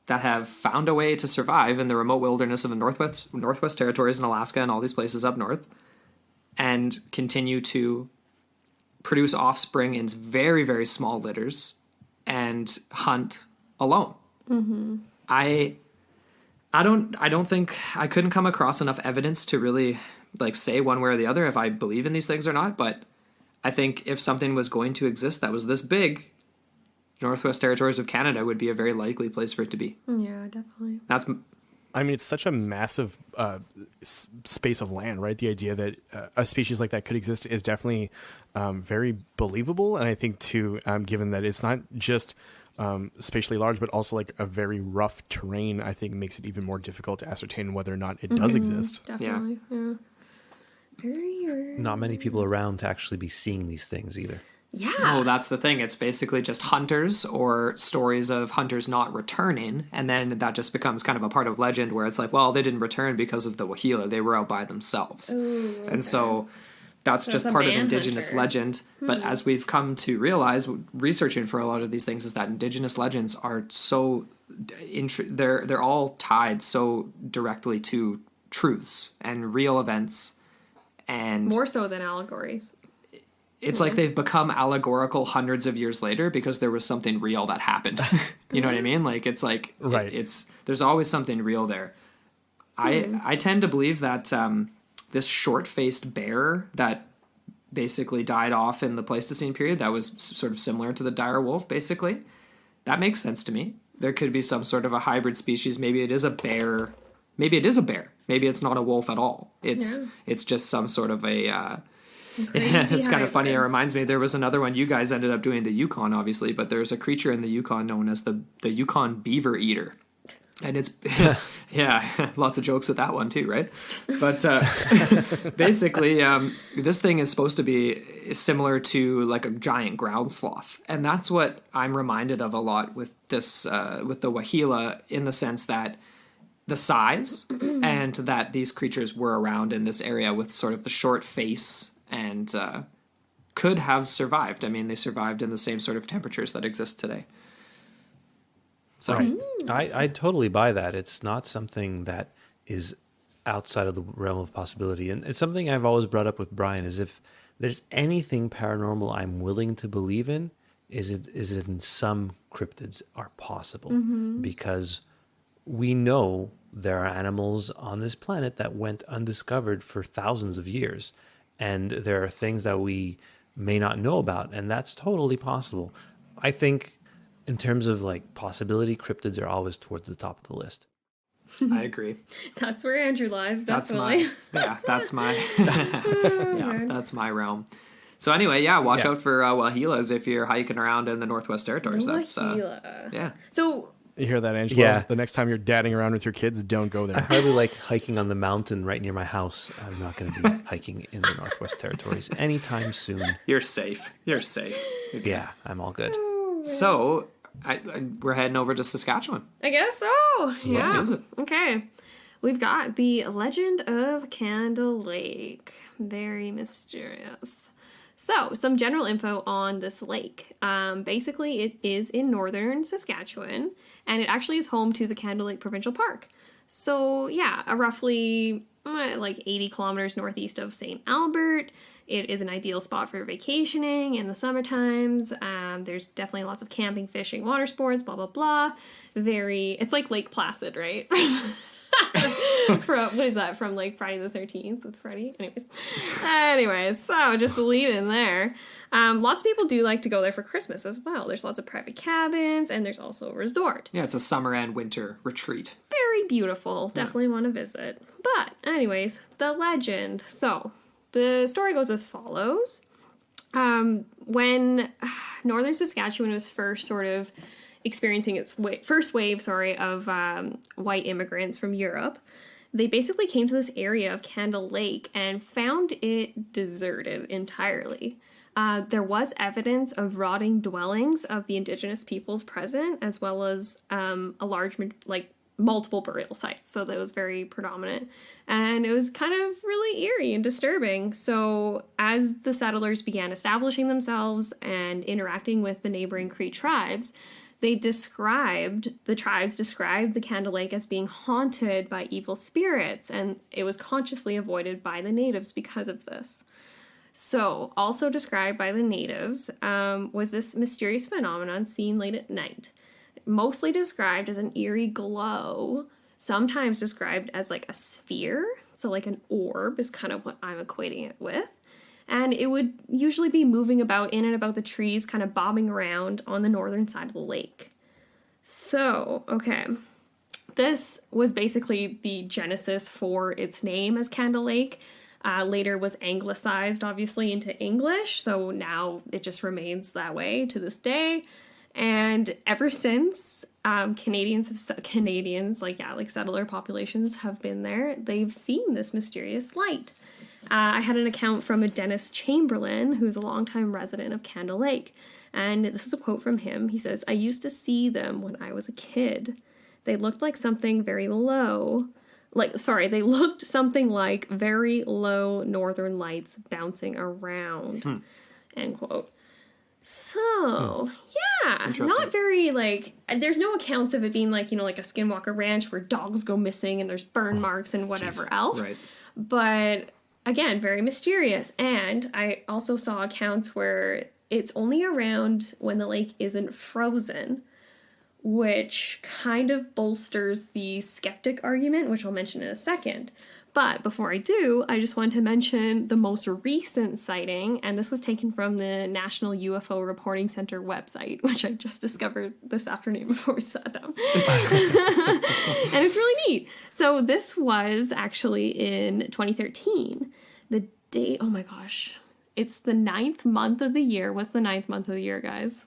E: that have found a way to survive in the remote wilderness of the Northwest Territories in Alaska and all these places up north, and continue to produce offspring in very, very small litters and hunt alone. Mm-hmm. I don't think I couldn't come across enough evidence to really like say one way or the other if I believe in these things or not. But I think if something was going to exist that was this big, Northwest Territories of Canada would be a very likely place for it to be.
B: Yeah, definitely.
D: It's such a massive space of land, right? The idea that a species like that could exist is definitely very believable. And I think, too, given that it's not just spatially large, but also like a very rough terrain, I think makes it even more difficult to ascertain whether or not it does exist.
B: Definitely, yeah.
C: Not many people around to actually be seeing these things either.
B: Yeah.
E: Oh, that's the thing. It's basically just hunters or stories of hunters not returning. And then that just becomes kind of a part of legend where it's like, well, they didn't return because of the Wahila. They were out by themselves.
B: Ooh, okay.
E: And so that's
B: So
E: just
B: it's a
E: part of
B: man
E: Indigenous
B: hunter.
E: legend. But as we've come to realize, researching for a lot of these things, is that Indigenous legends are so, they're all tied so directly to truths and real events. And
B: More so than allegories.
E: it's like they've become allegorical hundreds of years later because there was something real that happened. You know what I mean? Like, it's like,
D: Right.
E: There's always something real there. I tend to believe that this short-faced bear that basically died off in the Pleistocene period, that was sort of similar to the dire wolf, basically, that makes sense to me. There could be some sort of a hybrid species. Maybe it is a bear. Maybe it is a bear. Maybe it's not a wolf at all. It's just some sort of a... it's kind of funny. It reminds me, there was another one. You guys ended up doing the Yukon, obviously, but there's a creature in the Yukon known as the Yukon beaver eater. And it's, yeah, lots of jokes with that one too, right? But basically, this thing is supposed to be similar to like a giant ground sloth. And that's what I'm reminded of a lot with this, with the Wahila, in the sense that the size and that these creatures were around in this area with sort of the short face and could have survived. I mean, they survived in the same sort of temperatures that exist today. So
C: I totally buy that. It's not something that is outside of the realm of possibility. And it's something I've always brought up with Brian, is if there's anything paranormal I'm willing to believe in, is it in some cryptids are possible. Because we know there are animals on this planet that went undiscovered for thousands of years. And there are things that we may not know about, and that's totally possible. I think in terms of like possibility, cryptids are always towards the top of the list.
E: I agree.
B: That's where Andrew lies,
E: That's
B: definitely.
E: that's my realm. So anyway, watch out for Wahilas if you're hiking around in the Northwest Territories. That's
B: Wahila.
E: yeah.
B: So
D: You hear that, Angela?
C: Yeah.
D: The next time you're dadding around with your kids, don't go
C: I
D: there.
C: hardly like hiking on the mountain right near my house. I'm not going to be hiking in the Northwest Territories anytime soon.
E: You're safe. You're safe.
C: Yeah, I'm all good.
E: So we're heading over to Saskatchewan.
B: I guess so. Yeah.
E: Let's do it.
B: Okay. We've got the Legend of Candle Lake. Very mysterious. So, some general info on this lake. Basically, it is in northern Saskatchewan, and it actually is home to the Candle Lake Provincial Park. So, yeah, roughly like 80 kilometers northeast of St. Albert. It is an ideal spot for vacationing in the summer times. There's definitely lots of camping, fishing, water sports, blah, blah, blah. It's like Lake Placid, right? What is that, from like Friday the 13th with Freddy? Anyways, so just the lead in there. Lots of people do like to go there for Christmas as well. There's lots of private cabins, and there's also a resort.
E: Yeah, it's a summer and winter retreat.
B: Very beautiful. Definitely want to visit. But anyways, the legend. So the story goes as follows. When northern Saskatchewan was first sort of experiencing its first wave of white immigrants from Europe, they basically came to this area of Candle Lake and found it deserted entirely. There was evidence of rotting dwellings of the indigenous peoples present, as well as a large, multiple burial sites. So that was very predominant. And it was kind of really eerie and disturbing. So as the settlers began establishing themselves and interacting with the neighboring Cree tribes, the tribes described the Candle Lake as being haunted by evil spirits, and it was consciously avoided by the natives because of this. So, also described by the natives was this mysterious phenomenon seen late at night, mostly described as an eerie glow, sometimes described as like a sphere, so like an orb is kind of what I'm equating it with. And it would usually be moving about in and about the trees, kind of bobbing around on the northern side of the lake. So, okay. This was basically the genesis for its name as Candle Lake. Later was anglicized, obviously, into English. So now it just remains that way to this day. And ever since, Canadians, like settler populations have been there, they've seen this mysterious light. I had an account from a Dennis Chamberlain, who's a longtime resident of Candle Lake. And this is a quote from him. He says, "I used to see them when I was a kid. They looked like something very low. They looked something like very low northern lights bouncing around." End quote. So, yeah, not very, there's no accounts of it being like a Skinwalker Ranch where dogs go missing and there's burn marks and whatever else.
E: Right.
B: But, again, very mysterious. And I also saw accounts where it's only around when the lake isn't frozen, which kind of bolsters the skeptic argument, which I'll mention in a second. But before I do, I just want to mention the most recent sighting, and this was taken from the National UFO Reporting Center website, which I just discovered this afternoon before we sat down. And it's really neat. So this was actually in 2013. The date, oh my gosh, it's the 9th month of the year. What's the 9th month of the year, guys?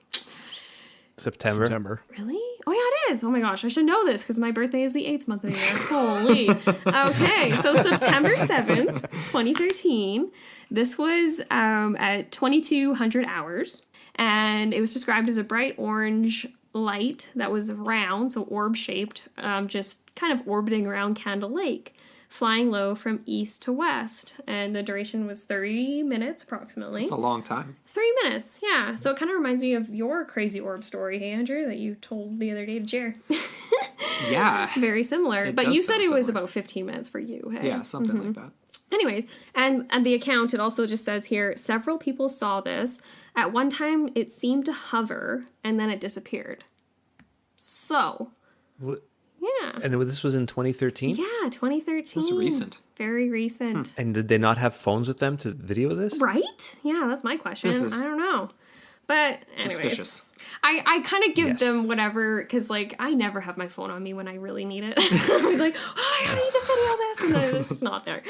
C: September.
B: Really? Oh, yeah, it is. Oh my gosh, I should know this because my birthday is the 8th month of the year. Holy. Okay, so September 7th, 2013. This was at 2200 hours, and it was described as a bright orange light that was round, so orb-shaped, just kind of orbiting around Candle Lake, flying low from east to west, and the duration was 30 minutes approximately.
E: It's a long time.
B: 3 minutes, yeah. So it kind of reminds me of your crazy orb story, hey, Andrew, that you told the other day to Jer.
E: Yeah.
B: Very similar.
E: It
B: But
E: does
B: you said
E: sound
B: it was
E: similar.
B: about 15 minutes for you, hey?
E: Yeah, something like that.
B: Anyways, and the account, it also just says here, several people saw this. At one time, it seemed to hover, and then it disappeared. So, yeah.
C: And this was in 2013?
B: Yeah, 2013.
E: That's recent.
B: Very recent.
C: And did they not have phones with them to video this?
B: Right? Yeah, that's my question.
E: This is
B: I don't know. But anyways,
E: suspicious.
B: I kind of give
C: Yes.
B: them whatever, because I never have my phone on me when I really need it. I was like, oh, I need to video this, and then it's just not there.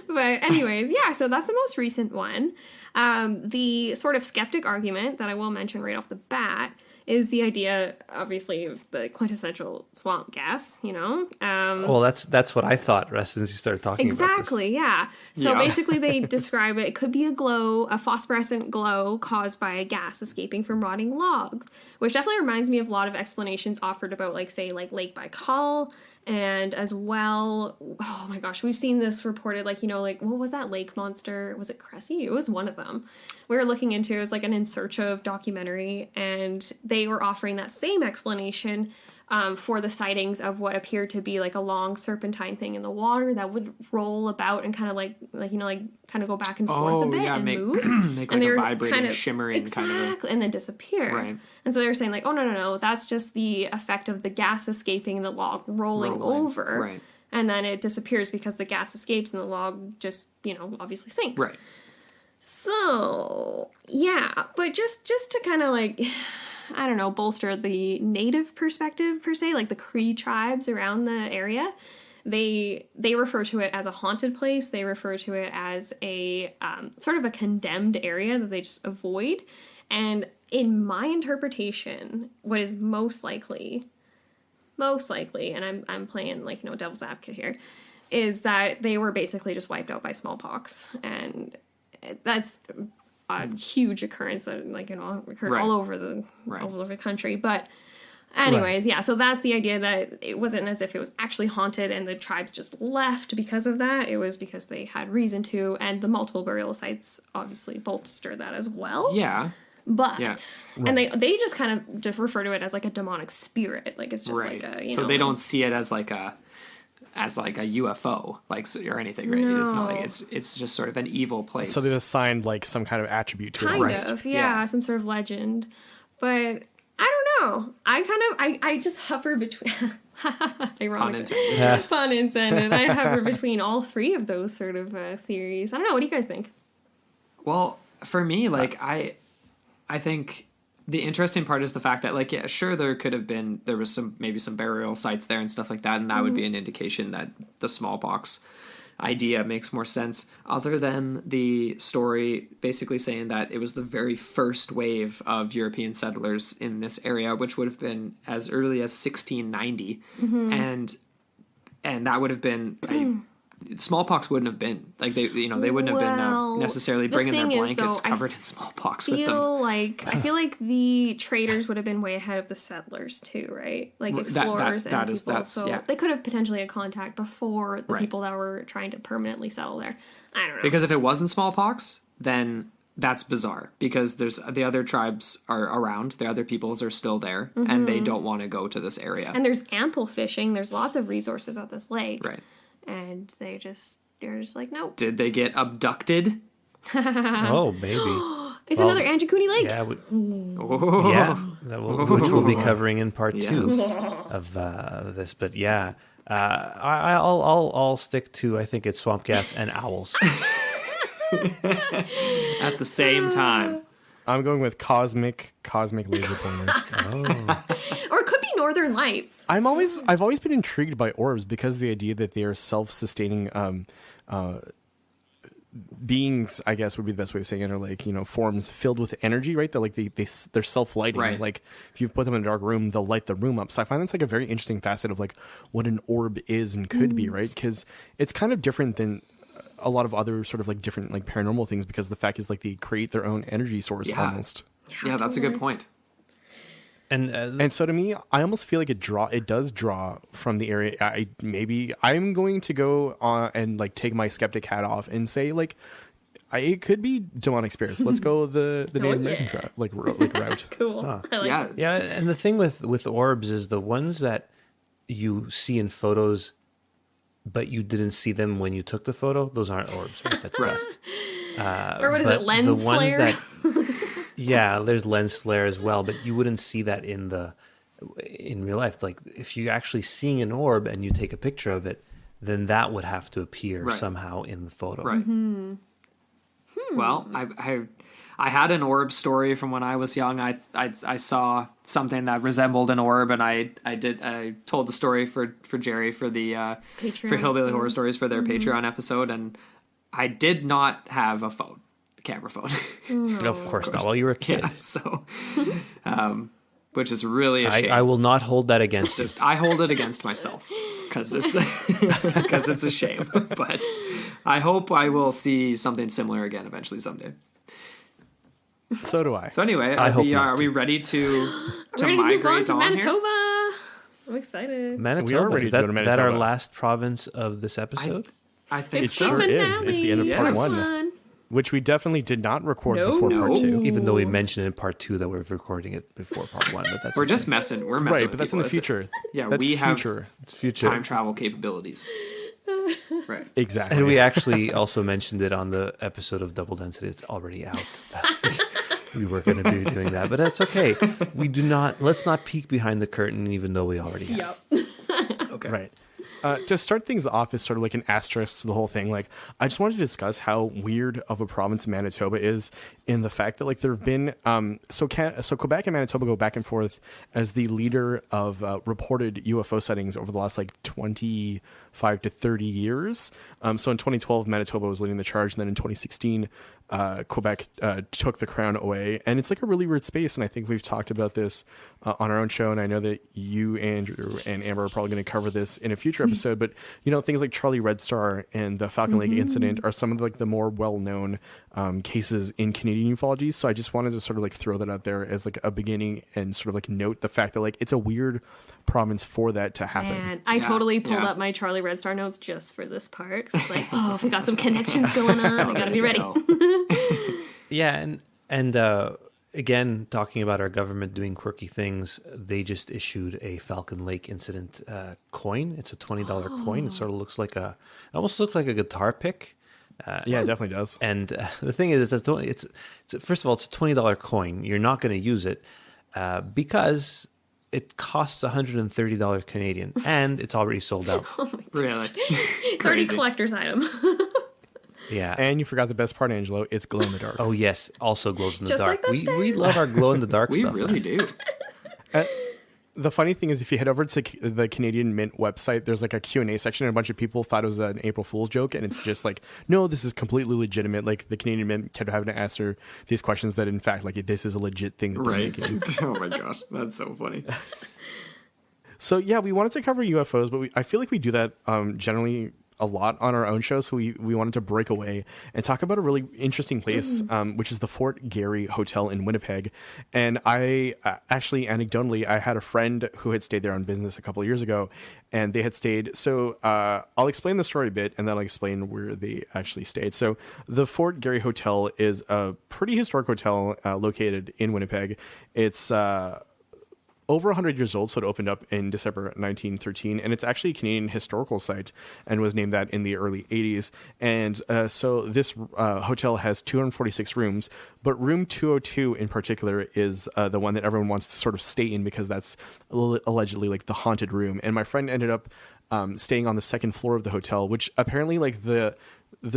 B: But anyways, yeah, so that's the most recent one. The sort of skeptic argument that I will mention right off the bat is the idea, obviously, of the quintessential swamp gas,
C: Well, that's what I thought, Russ, since you started talking about this.
B: Exactly, yeah. So
E: Yeah.
B: basically they describe it could be a phosphorescent glow caused by a gas escaping from rotting logs, which definitely reminds me of a lot of explanations offered about, Lake Baikal, and as well, oh my gosh, we've seen this reported, what was that lake monster? Was it Cressy? It was one of them. We were looking into, it was an In Search Of documentary, and they were offering that same explanation for the sightings of what appeared to be a long serpentine thing in the water that would roll about and kind of go back and forth a bit and move.
E: Make
B: and
E: a
B: they're
E: vibrating, shimmering kind of
B: Exactly, and then disappear.
E: Right.
B: And so they were saying oh, no, that's just the effect of the gas escaping and the log rolling over.
E: Right.
B: And then it disappears because the gas escapes and the log just, obviously sinks.
E: Right.
B: So, yeah, but just to kind of I don't know, bolster the native perspective per se, the Cree tribes around the area, they refer to it as a haunted place. They refer to it as a sort of a condemned area that they just avoid. And in my interpretation, what is most likely, and I'm playing like devil's advocate here, is that they were basically just wiped out by smallpox, and that's a huge occurrence that occurred all over the country. But anyways, yeah, so that's the idea, that it wasn't as if it was actually haunted and the tribes just left because of that. It was because they had reason to, and the multiple burial sites obviously bolster that as well.
E: Yeah.
B: But and they just kind of just refer to it as like a demonic spirit, like it's just like a
E: so they don't see it as like a UFO or anything, right?
B: No.
E: It's not like it's just sort of an evil place.
D: So they've assigned like some kind of attribute to it.
B: kind of some sort of legend. But I don't know. I just hover between ironically, pun intended. I hover between all three of those sort of theories. I don't know. What do you guys think?
E: Well, for me, I think the interesting part is the fact that, like, yeah, sure, there was maybe some burial sites there and stuff like that, and that would be an indication that the smallpox idea makes more sense, other than the story basically saying that it was the very first wave of European settlers in this area, which would have been as early as 1690, and that would have been smallpox wouldn't have been like they wouldn't have been necessarily bringing their blankets covered in smallpox with them.
B: I feel like the traders would have been way ahead of the settlers too, right? Like explorers and people. They could have potentially had contact before the people that were trying to permanently settle there. I don't know.
E: Because if it wasn't smallpox, then that's bizarre, because there's the other tribes are around, the other peoples are still there, and they don't want to go to this area.
B: And there's ample fishing. There's lots of resources at this lake.
E: Right.
B: And they're just like, nope.
E: Did they get abducted?
C: Oh, maybe.
B: It's another Angie Cooney Lake.
C: Yeah, which we'll be covering in part 2 of this. But yeah, I'll stick to, I think it's swamp gas and owls.
E: At the same time.
D: I'm going with cosmic laser pointers.
B: Or it could be Northern Lights.
D: I've always been intrigued by orbs because of the idea that they are self-sustaining beings, I guess would be the best way of saying it, or like, forms filled with energy, right? They're like they're self-lighting.
E: Right.
D: Like if you put them in a dark room, they'll light the room up. So I find that's like a very interesting facet of like what an orb is and could be, right? Because it's kind of different than a lot of other sort of like different like paranormal things, because the fact is like they create their own energy source almost.
E: Yeah, that's a good point.
D: And so to me, I almost feel like it does draw from the area. I'm going to go on and like take my skeptic hat off and say like it could be demonic spirits. Let's go the Native American route.
B: Cool.
C: Huh.
B: I like it.
C: Yeah, and the thing with orbs is the ones that you see in photos, but you didn't see them when you took the photo, those aren't orbs, right? That's dust.
B: Or what is it, lens flare?
C: Yeah, there's lens flare as well, but you wouldn't see that in real life. Like if you're actually seeing an orb and you take a picture of it, then that would have to appear somehow in the photo.
E: Right. Well, I had an orb story from when I was young. I saw something that resembled an orb, and I told the story for Jerry for the for Hillbilly Horror Stories for their Patreon episode, and I did not have a camera phone.
C: Of course not. Well, you were a kid.
E: Yeah, so which is really a shame.
C: I will not hold that against you.
E: I hold it against myself because it's a shame. But I hope I will see something similar again eventually someday.
D: So do I.
E: So anyway, are we ready to migrate on
B: Manitoba?
E: here?
B: I'm excited.
C: Manitoba.
D: We are ready to go to Manitoba.
C: That our last province of this episode?
E: I think
D: it sure is. It's the end of part 1. Which we definitely did not record before part 2.
C: Even though we mentioned in part 2 that we're recording it before part 1, but that's
E: we're just messing. We're messing.
D: Right,
E: with
D: but that's
E: people.
D: in the future.
E: Yeah,
D: that's
E: we have
D: future.
C: It's future
E: time travel capabilities. Right.
D: Exactly.
C: And we actually also mentioned it on the episode of Double Density. It's already out. We were going to be doing that, but that's okay. Let's not peek behind the curtain, even though we already have.
B: Yep.
E: Okay.
D: Right. To start things off is sort of like an asterisk to the whole thing. Like, I just wanted to discuss how weird of a province Manitoba is in the fact that like there have been so Quebec and Manitoba go back and forth as the leader of reported UFO sightings over the last like 25 to 30 years. So in 2012, Manitoba was leading the charge, and then in 2016, Quebec took the crown away, and it's like a really weird space. And I think we've talked about this on our own show, and I know that you, Andrew, and Amber are probably going to cover this in a future episode. But things like Charlie Red Star and the Falcon Lake incident are some of like the more well-known cases in Canadian ufology. So I just wanted to sort of like throw that out there as like a beginning and sort of like note the fact that like it's a weird province for that to happen.
B: And I totally pulled up my Charlie Red Star notes just for this part. It's like, if we got some connections going on, we got to be ready.
C: Yeah, and again, talking about our government doing quirky things, they just issued a Falcon Lake incident coin. It's a $20 coin. It sort of looks like it almost looks like a guitar pick.
D: Yeah, it definitely does.
C: And the thing is, it's first of all, it's a $20 coin. You're not going to use it because it costs $130 Canadian, and it's already sold out.
E: Really?
B: It's already a collector's item.
C: Yeah.
D: And you forgot the best part, Angelo. It's glow in the dark.
C: Oh yes, also glows in the
B: Just
C: dark.
B: like the
C: We love our glow in the dark
E: We
C: stuff.
E: really do.
D: The funny thing is, if you head over to the Canadian Mint website, there's like a Q&A section, and a bunch of people thought it was an April Fool's joke, and it's just like, no, this is completely legitimate. Like, the Canadian Mint kept having to answer these questions that, in fact, like, this is a legit thing that they're
E: Right.
D: making.
E: Oh my gosh, that's so funny.
D: So, yeah, we wanted to cover UFOs, but I feel like we do that generally a lot on our own show, so we wanted to break away and talk about a really interesting place, which is the Fort Garry Hotel in Winnipeg. And I actually, anecdotally, I had a friend who had stayed there on business a couple of years ago, and they had stayed. So I'll explain the story a bit, and then I'll explain where they actually stayed. So the Fort Garry Hotel is a pretty historic hotel located in Winnipeg. It's over 100 years old, so it opened up in December 1913, and it's actually a Canadian historical site and was named that in the early 80s. And so this hotel has 246 rooms, but room 202 in particular is the one that everyone wants to sort of stay in because that's allegedly like the haunted room. And my friend ended up staying on the second floor of the hotel, which apparently like the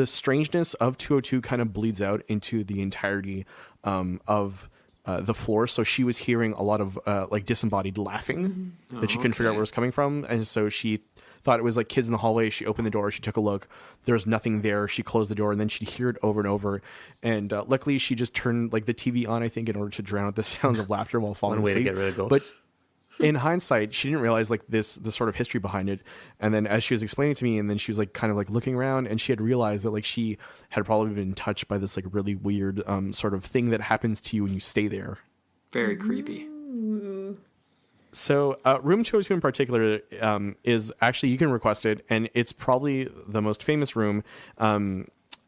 D: strangeness of 202 kind of bleeds out into the entirety of the floor. So she was hearing a lot of like disembodied laughing that she couldn't figure out where it was coming from. And so she thought it was like kids in the hallway. She opened the door. She took a look. There was nothing there. She closed the door, and then she'd hear it over and over. And luckily, she just turned like the TV on, I think, in order to drown out the sounds of laughter while falling
C: One way
D: asleep.
C: to get rid of ghosts.
D: But in hindsight, she didn't realize like the sort of history behind it. And then as she was explaining to me, and then she was like kind of like looking around, and she had realized that like she had probably been touched by this like really weird sort of thing that happens to you when you stay there.
E: Very creepy.
D: So room 202 in particular is actually, you can request it, and it's probably the most famous room.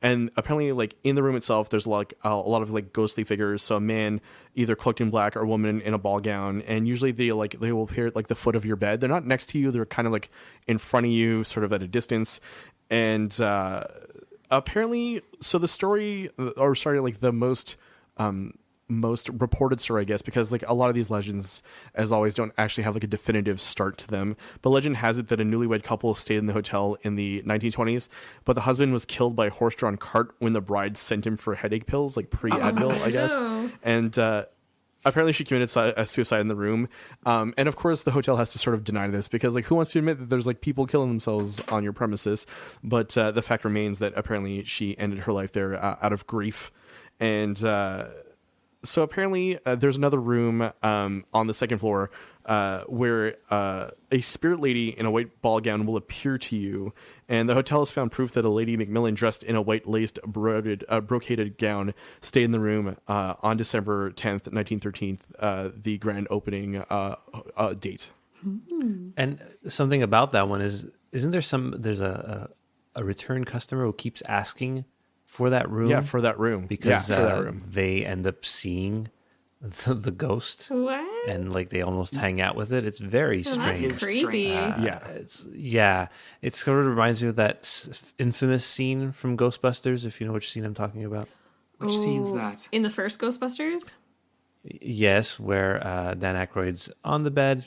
D: And apparently, like in the room itself, there's like a lot of like ghostly figures. So a man either cloaked in black or a woman in a ball gown, and usually they will appear at like the foot of your bed. They're not next to you; they're kind of like in front of you, sort of at a distance. And apparently, so the story, or sorry, like the most reported story, I guess, because like a lot of these legends, as always, don't actually have like a definitive start to them. But legend has it that a newlywed couple stayed in the hotel in the 1920s, but the husband was killed by a horse-drawn cart when the bride sent him for headache pills, like pre-Advil, I guess. And apparently she committed suicide in the room. And of course the hotel has to sort of deny this because like who wants to admit that there's like people killing themselves on your premises? But the fact remains that apparently she ended her life there out of grief. And so apparently there's another room on the second floor where a spirit lady in a white ball gown will appear to you. And the hotel has found proof that a Lady Macmillan dressed in a white laced brocaded gown stayed in the room on December 10th, 1913, the grand opening date.
C: And something about that one is, isn't there there's a return customer who keeps asking for that room?
D: Yeah, for that room.
C: Because
D: for that room.
C: they end up seeing the ghost.
B: What?
C: And like they almost hang out with it. It's very strange.
B: That's creepy.
C: It sort of reminds me of that infamous scene from Ghostbusters, if you know which scene I'm talking about.
E: Which scene's that?
B: In the first Ghostbusters?
C: Yes, where Dan Aykroyd's on the bed,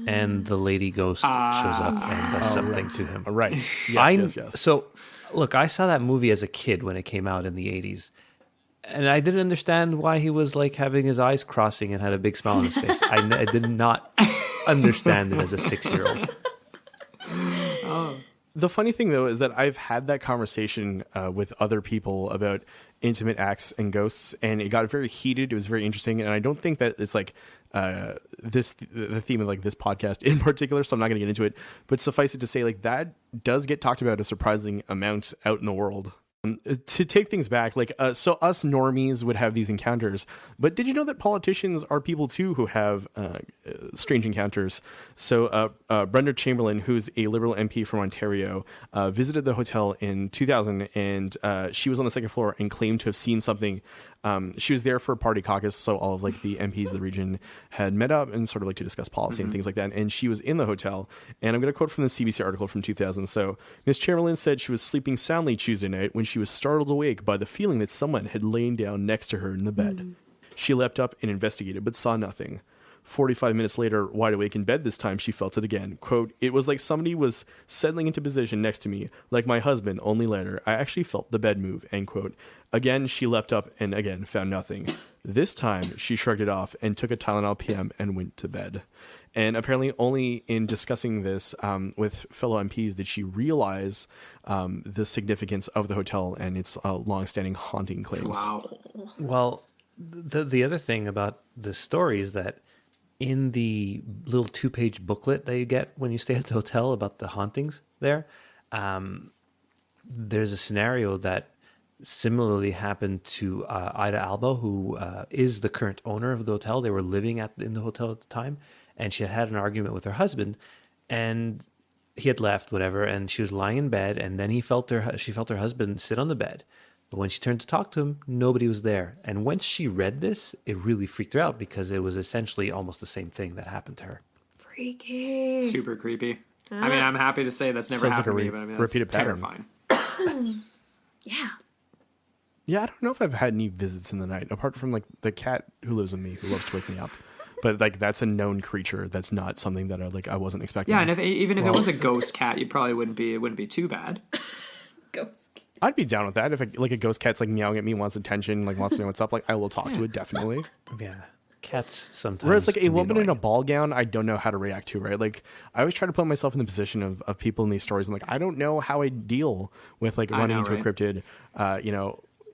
C: and the lady ghost shows up and does something to him.
D: Right. Yes.
C: So, look, I saw that movie as a kid when it came out in the 80s, and I didn't understand why he was like having his eyes crossing and had a big smile on his face. I did not understand it as a 6-year-old.
D: The funny thing, though, is that I've had that conversation with other people about intimate acts and ghosts, and it got very heated. It was very interesting, and I don't think that it's like the theme of like this podcast in particular, so I'm not going to get into it. But suffice it to say, like that does get talked about a surprising amount out in the world. To take things back, like so us normies would have these encounters, but did you know that politicians are people too who have strange encounters? So Brenda Chamberlain, who's a Liberal MP from Ontario, visited the hotel in 2000, and she was on the second floor and claimed to have seen something. She was there for a party caucus, so all of like the MPs of the region had met up and sort of like to discuss policy and things like that. And she was in the hotel, and I'm going to quote from the CBC article from 2000. So Miss Chamberlain said she was sleeping soundly Tuesday night when she was startled awake by the feeling that someone had lain down next to her in the bed. She leapt up and investigated, but saw nothing. 45 minutes later, wide awake in bed this time, she felt it again. Quote, "It was like somebody was settling into position next to me, like my husband, only later. I actually felt the bed move," end quote. Again, she leapt up and again found nothing. This time, she shrugged it off and took a Tylenol PM and went to bed. And apparently only in discussing this with fellow MPs did she realize the significance of the hotel and its long-standing haunting claims.
E: Wow.
C: Well, the other thing about this story is that in the little 2-page booklet that you get when you stay at the hotel about the hauntings there, there's a scenario that similarly happened to Ida Alba, who is the current owner of the hotel. They were living in the hotel at the time, and she had an argument with her husband, and he had left, whatever, and she was lying in bed, and then she felt her husband sit on the bed. But when she turned to talk to him, nobody was there. And once she read this, it really freaked her out because it was essentially almost the same thing that happened to her.
B: Freaky.
E: Super creepy. I mean, I'm happy to say that's never
D: Sounds
E: happened
D: like a
E: to me, but I mean, that's
D: repeated pattern.
E: terrifying.
B: Yeah.
D: Yeah, I don't know if I've had any visits in the night, apart from like the cat who lives with me, who loves to wake me up. But like that's a known creature. That's not something that I wasn't expecting.
E: Yeah, and even if it was a ghost cat, it wouldn't be too bad.
B: Ghost.
D: I'd be down with that if a ghost cat's like meowing at me, wants attention, like wants to know what's up. Like I will talk to it definitely.
C: Yeah. Cats sometimes.
D: Whereas like a
C: can be
D: woman in a
C: annoying.
D: ball gown, I don't know how to react to, right? Like I always try to put myself in the position of people in these stories. And like, I don't know how I deal with like running into a cryptid,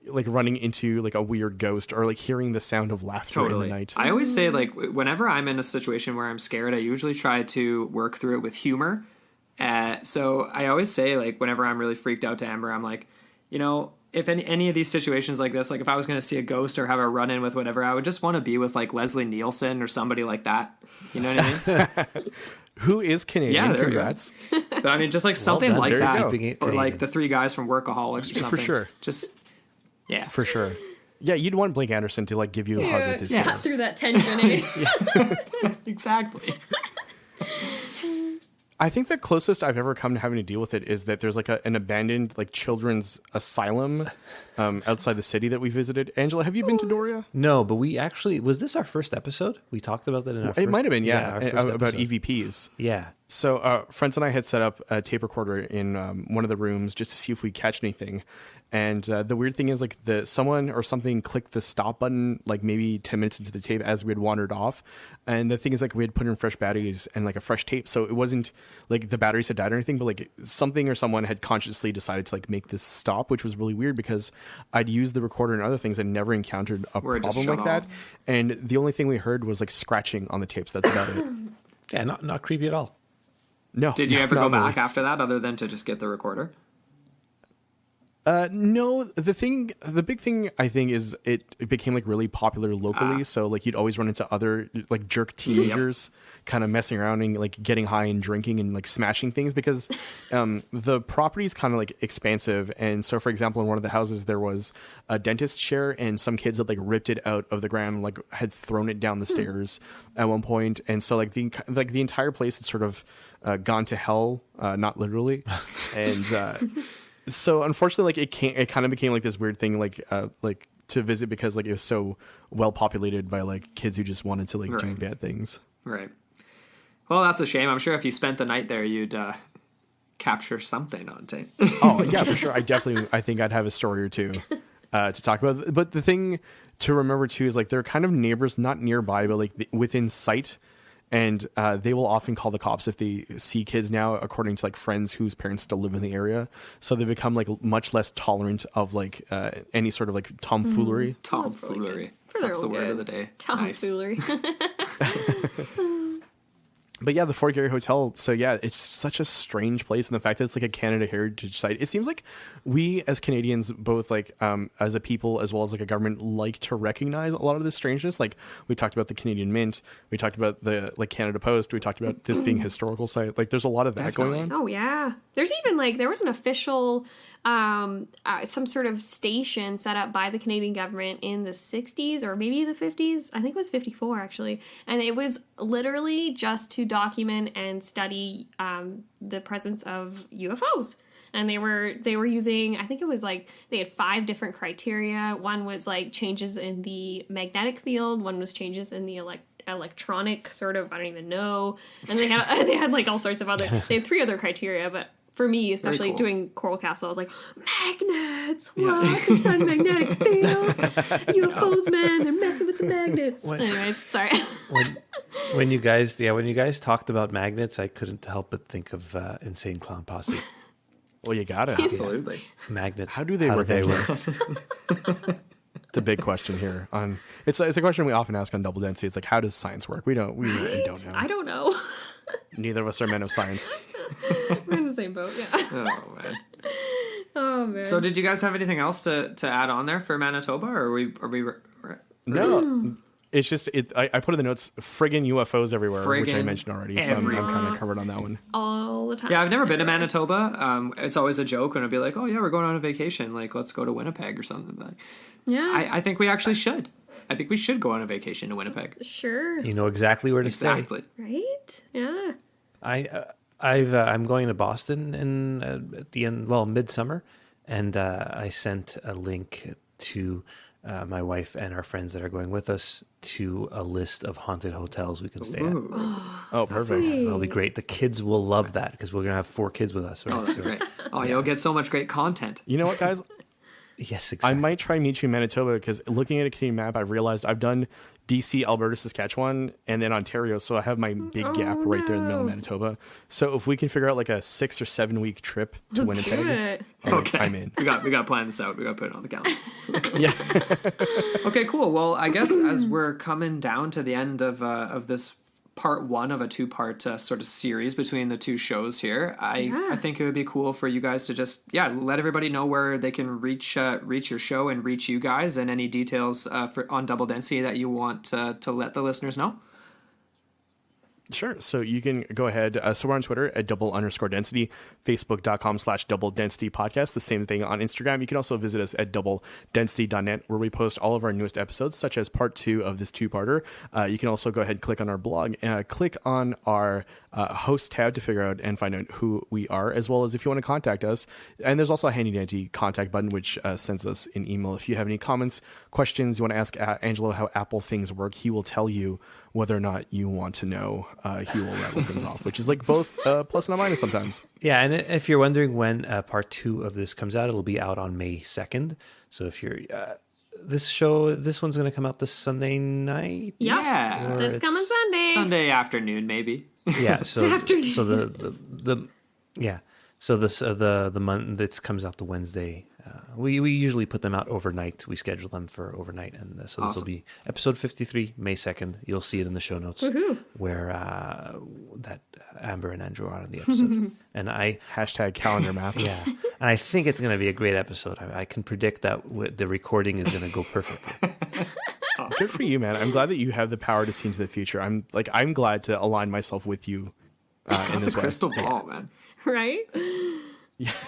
D: like running into like a weird ghost or like hearing the sound of laughter in the night.
E: I always say like whenever I'm in a situation where I'm scared, I usually try to work through it with humor. So I always say like whenever I'm really freaked out to Amber, I'm like, if any of these situations like this, like if I was going to see a ghost or have a run-in with whatever, I would just want to be with like Leslie Nielsen or somebody like that. You know what I mean?
D: Who is Canadian?
E: Yeah, there
D: Congrats.
E: But I mean, just like something
C: done.
E: like
C: There you
E: that,
C: go.
E: or
C: Canadian.
E: like the three guys from Workaholics or something.
D: For sure.
E: Just yeah,
D: For sure. Yeah, you'd want Blake Anderson to like give you a hug with his
B: Cut
D: kiss.
B: through that tension. Eh?
E: exactly.
D: I think the closest I've ever come to having to deal with it is that there's like an abandoned like children's asylum outside the city that we visited. Angela, have you been to Doria?
C: No, but we actually, was this our first episode? We talked about that in our first.
D: It might have been,
C: our first
D: about
C: episode.
D: EVPs.
C: Yeah.
D: So friends and I had set up a tape recorder in one of the rooms just to see if we catch anything. And the weird thing is like someone or something clicked the stop button like maybe 10 minutes into the tape as we had wandered off. And the thing is like we had put in fresh batteries and like a fresh tape. So it wasn't like the batteries had died or anything, but like something or someone had consciously decided to like make this stop, which was really weird because I'd used the recorder and other things and never encountered a
E: Where it just
D: problem like
E: shut
D: that. And the only thing we heard was like scratching on the tapes. That's about it.
C: Yeah, not creepy at all.
D: No.
E: Did you ever
D: not
E: go
D: really.
E: back after that, other than to just get the recorder?
D: No, the big thing I think is it became like really popular locally. So like you'd always run into other like jerk teenagers kind of messing around and like getting high and drinking and like smashing things because the property is kind of like expansive. And so, for example, in one of the houses there was a dentist chair and some kids had like ripped it out of the ground and like had thrown it down the stairs at one point. And so like the entire place had sort of gone to hell, not literally, and. So unfortunately, like it kind of became like this weird thing, like to visit because like it was so well populated by like kids who just wanted to like do
E: Right.
D: bad things.
E: Right. Well, that's a shame. I'm sure if you spent the night there, you'd capture something on tape.
D: Oh yeah, for sure. I think I'd have a story or two to talk about. But the thing to remember too is like they're kind of neighbors, not nearby, but like within sight. And they will often call the cops if they see kids now, according to like friends whose parents still live in the area. So they become like much less tolerant of like any sort of like tomfoolery.
B: That's really good.
E: Tomfoolery.
B: For their
E: That's the
B: own
E: word
B: good.
E: of the day. Nice.
B: Tomfoolery.
D: But yeah, the Fort Garry Hotel. So yeah, it's such a strange place, and the fact that it's like a Canada Heritage Site. It seems like we as Canadians, both like as a people as well as like a government, like to recognize a lot of this strangeness. Like we talked about the Canadian Mint, we talked about the like Canada Post, we talked about this being a historical site. Like there's a lot of that going on.
B: Oh yeah, there's even like there was an official some sort of station set up by the Canadian government in the 60s or maybe the 50s. I think it was 54 actually, and it was literally just to document and study the presence of UFOs. And they were using, I think it was like they had 5 different criteria. One was like changes in the magnetic field. One was changes in the electronic sort of, I don't even know. And they had like all sorts of other. They had 3 other criteria, but for me, especially
E: cool.
B: doing Coral Castle, I was like, magnets, what? There's a magnetic field. UFOs, man, they're messing with the magnets. Anyways, sorry.
C: When you guys talked about magnets, I couldn't help but think of Insane Clown Posse.
D: Well, you gotta.
E: Absolutely.
C: Magnets.
D: How do they work? It's a big question here. It's a question we often ask on Double Density. It's like, how does science work? We really don't know.
B: I don't know.
D: Neither of us are men of science.
B: We're in the same boat, yeah.
E: Oh man.
B: Oh, man.
E: So did you guys have anything else to add on there for Manitoba, or are we
D: No. It's just I put in the notes friggin' UFOs everywhere, which I
E: Friggin'
D: mentioned already. So I'm kind of covered on that one.
B: all the time.
E: Yeah, I've never been to Manitoba. It's always a joke when I'd be like, "Oh yeah, we're going on a vacation. Like, let's go to Winnipeg or something." But
B: Yeah.
E: I think we actually should. I think we should go on a vacation to Winnipeg.
B: Sure.
C: You know exactly where to
E: Exactly.
B: Right? Yeah.
C: stay. I'm going to Boston at the end, midsummer, and I sent a link to my wife and our friends that are going with us to a list of haunted hotels we can stay at.
D: Oh, perfect.
B: Sweet.
C: That'll be great. The kids will love that because we're gonna have 4 kids with us. Right?
E: Oh, that's great. Oh, you'll get so much great content.
D: You know what, guys?
C: Yes,
D: I
C: exactly.
D: might try and meet you in Manitoba because looking at a Canadian map, I've realized I've done BC, Alberta, Saskatchewan, and then Ontario. So I have my big gap right there in the middle of Manitoba. So if we can figure out like a 6 or 7 week trip to
B: Let's do
D: Winnipeg,
B: it.
E: Okay,
D: I'm in.
E: We got to plan this out. We got to put it on the calendar.
D: Yeah.
E: Okay, cool. Well, I guess as we're coming down to the end of this part 1 of a 2-part sort of series between the 2 shows here, I think it would be cool for you guys to just let everybody know where they can reach your show and reach you guys, and any details on Double Density that you want to let the listeners know.
D: Sure. So you can go ahead. So we're on Twitter at @double_density, Facebook.com/double density podcast. The same thing on Instagram. You can also visit us at doubledensity.net, where we post all of our newest episodes, such as part 2 of this 2-parter. You can also go ahead and click on our blog, click on our host tab to figure out and find out who we are, as well as if you want to contact us. And there's also a handy dandy contact button, which sends us an email. If you have any comments, questions, you want to ask Angelo how Apple things work, he will tell you whether or not you want to know. He will rattle things off, which is like both plus and a minus sometimes.
C: Yeah, and if you're wondering when part 2 of this comes out, it'll be out on May 2nd. So if you're this one's going to come out this Sunday night.
B: Yep.
E: Yeah.
B: This coming Sunday.
E: Sunday afternoon, maybe.
C: Yeah. So
B: Afternoon.
C: so the month this comes out the Wednesday. We usually put them out overnight. We schedule them for overnight, and so this will
E: Awesome.
C: be episode 53, May 2nd. You'll see it in the show notes where that Amber and Andrew are on the episode. And I
D: #calendar math.
C: yeah, and I think it's going to be a great episode. I can predict that the recording is going to go perfectly.
D: Good for you, man. I'm glad that you have the power to see into the future. I'm glad to align myself with you in this way.
E: Crystal ball, man.
B: Right?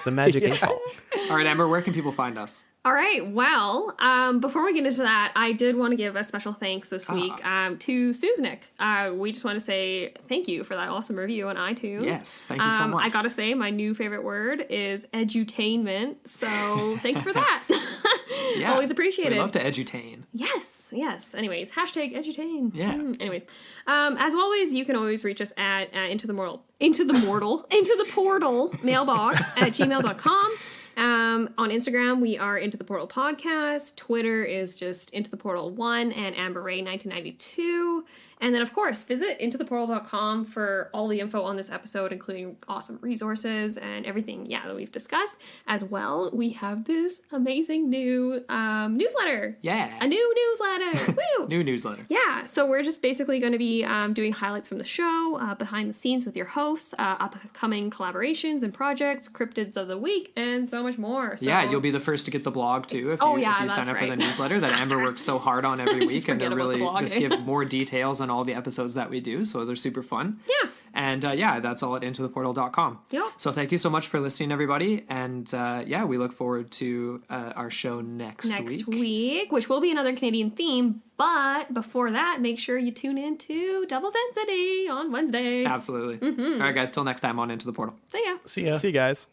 C: The magic 8 ball.
E: All right, Amber, where can people find us?
B: All right. Well, before we get into that, I did want to give a special thanks this week to Susnick. We just want to say thank you for that awesome review on iTunes.
E: Yes, thank you so much.
B: I gotta say, my new favorite word is edutainment. So thank you for that.
E: Yeah.
B: Always appreciated.
E: We love to edutain.
B: Yes. Anyways, hashtag edutain.
E: Yeah.
B: Anyways, as always, you can always reach us at into the portal mailbox at gmail.com. On Instagram, we are Into the Portal Podcast. Twitter is just Into the Portal 1 and Amber Ray 1992. And then, of course, visit intotheportal.com for all the info on this episode, including awesome resources and everything, that we've discussed. As well, we have this amazing new newsletter.
E: Yeah.
B: A new newsletter. Woo!
E: New newsletter.
B: Yeah, so we're just basically going to be doing highlights from the show, behind the scenes with your hosts, upcoming collaborations and projects, cryptids of the week, and so much more. So,
E: Yeah, you'll be the first to get the blog too if you sign up for the newsletter that Amber works so hard on every week, and they really just give more details on all the episodes that we do, so they're super fun.
B: Yeah.
E: And that's all at intotheportal.com.
B: Yep.
E: So thank you so much for listening, everybody. And we look forward to our show next week,
B: which will be another Canadian theme. But before that, make sure you tune in to Double Density on Wednesday.
E: Absolutely. All right, guys, till next time on Into the Portal.
B: See ya.
C: See ya.
D: See you guys.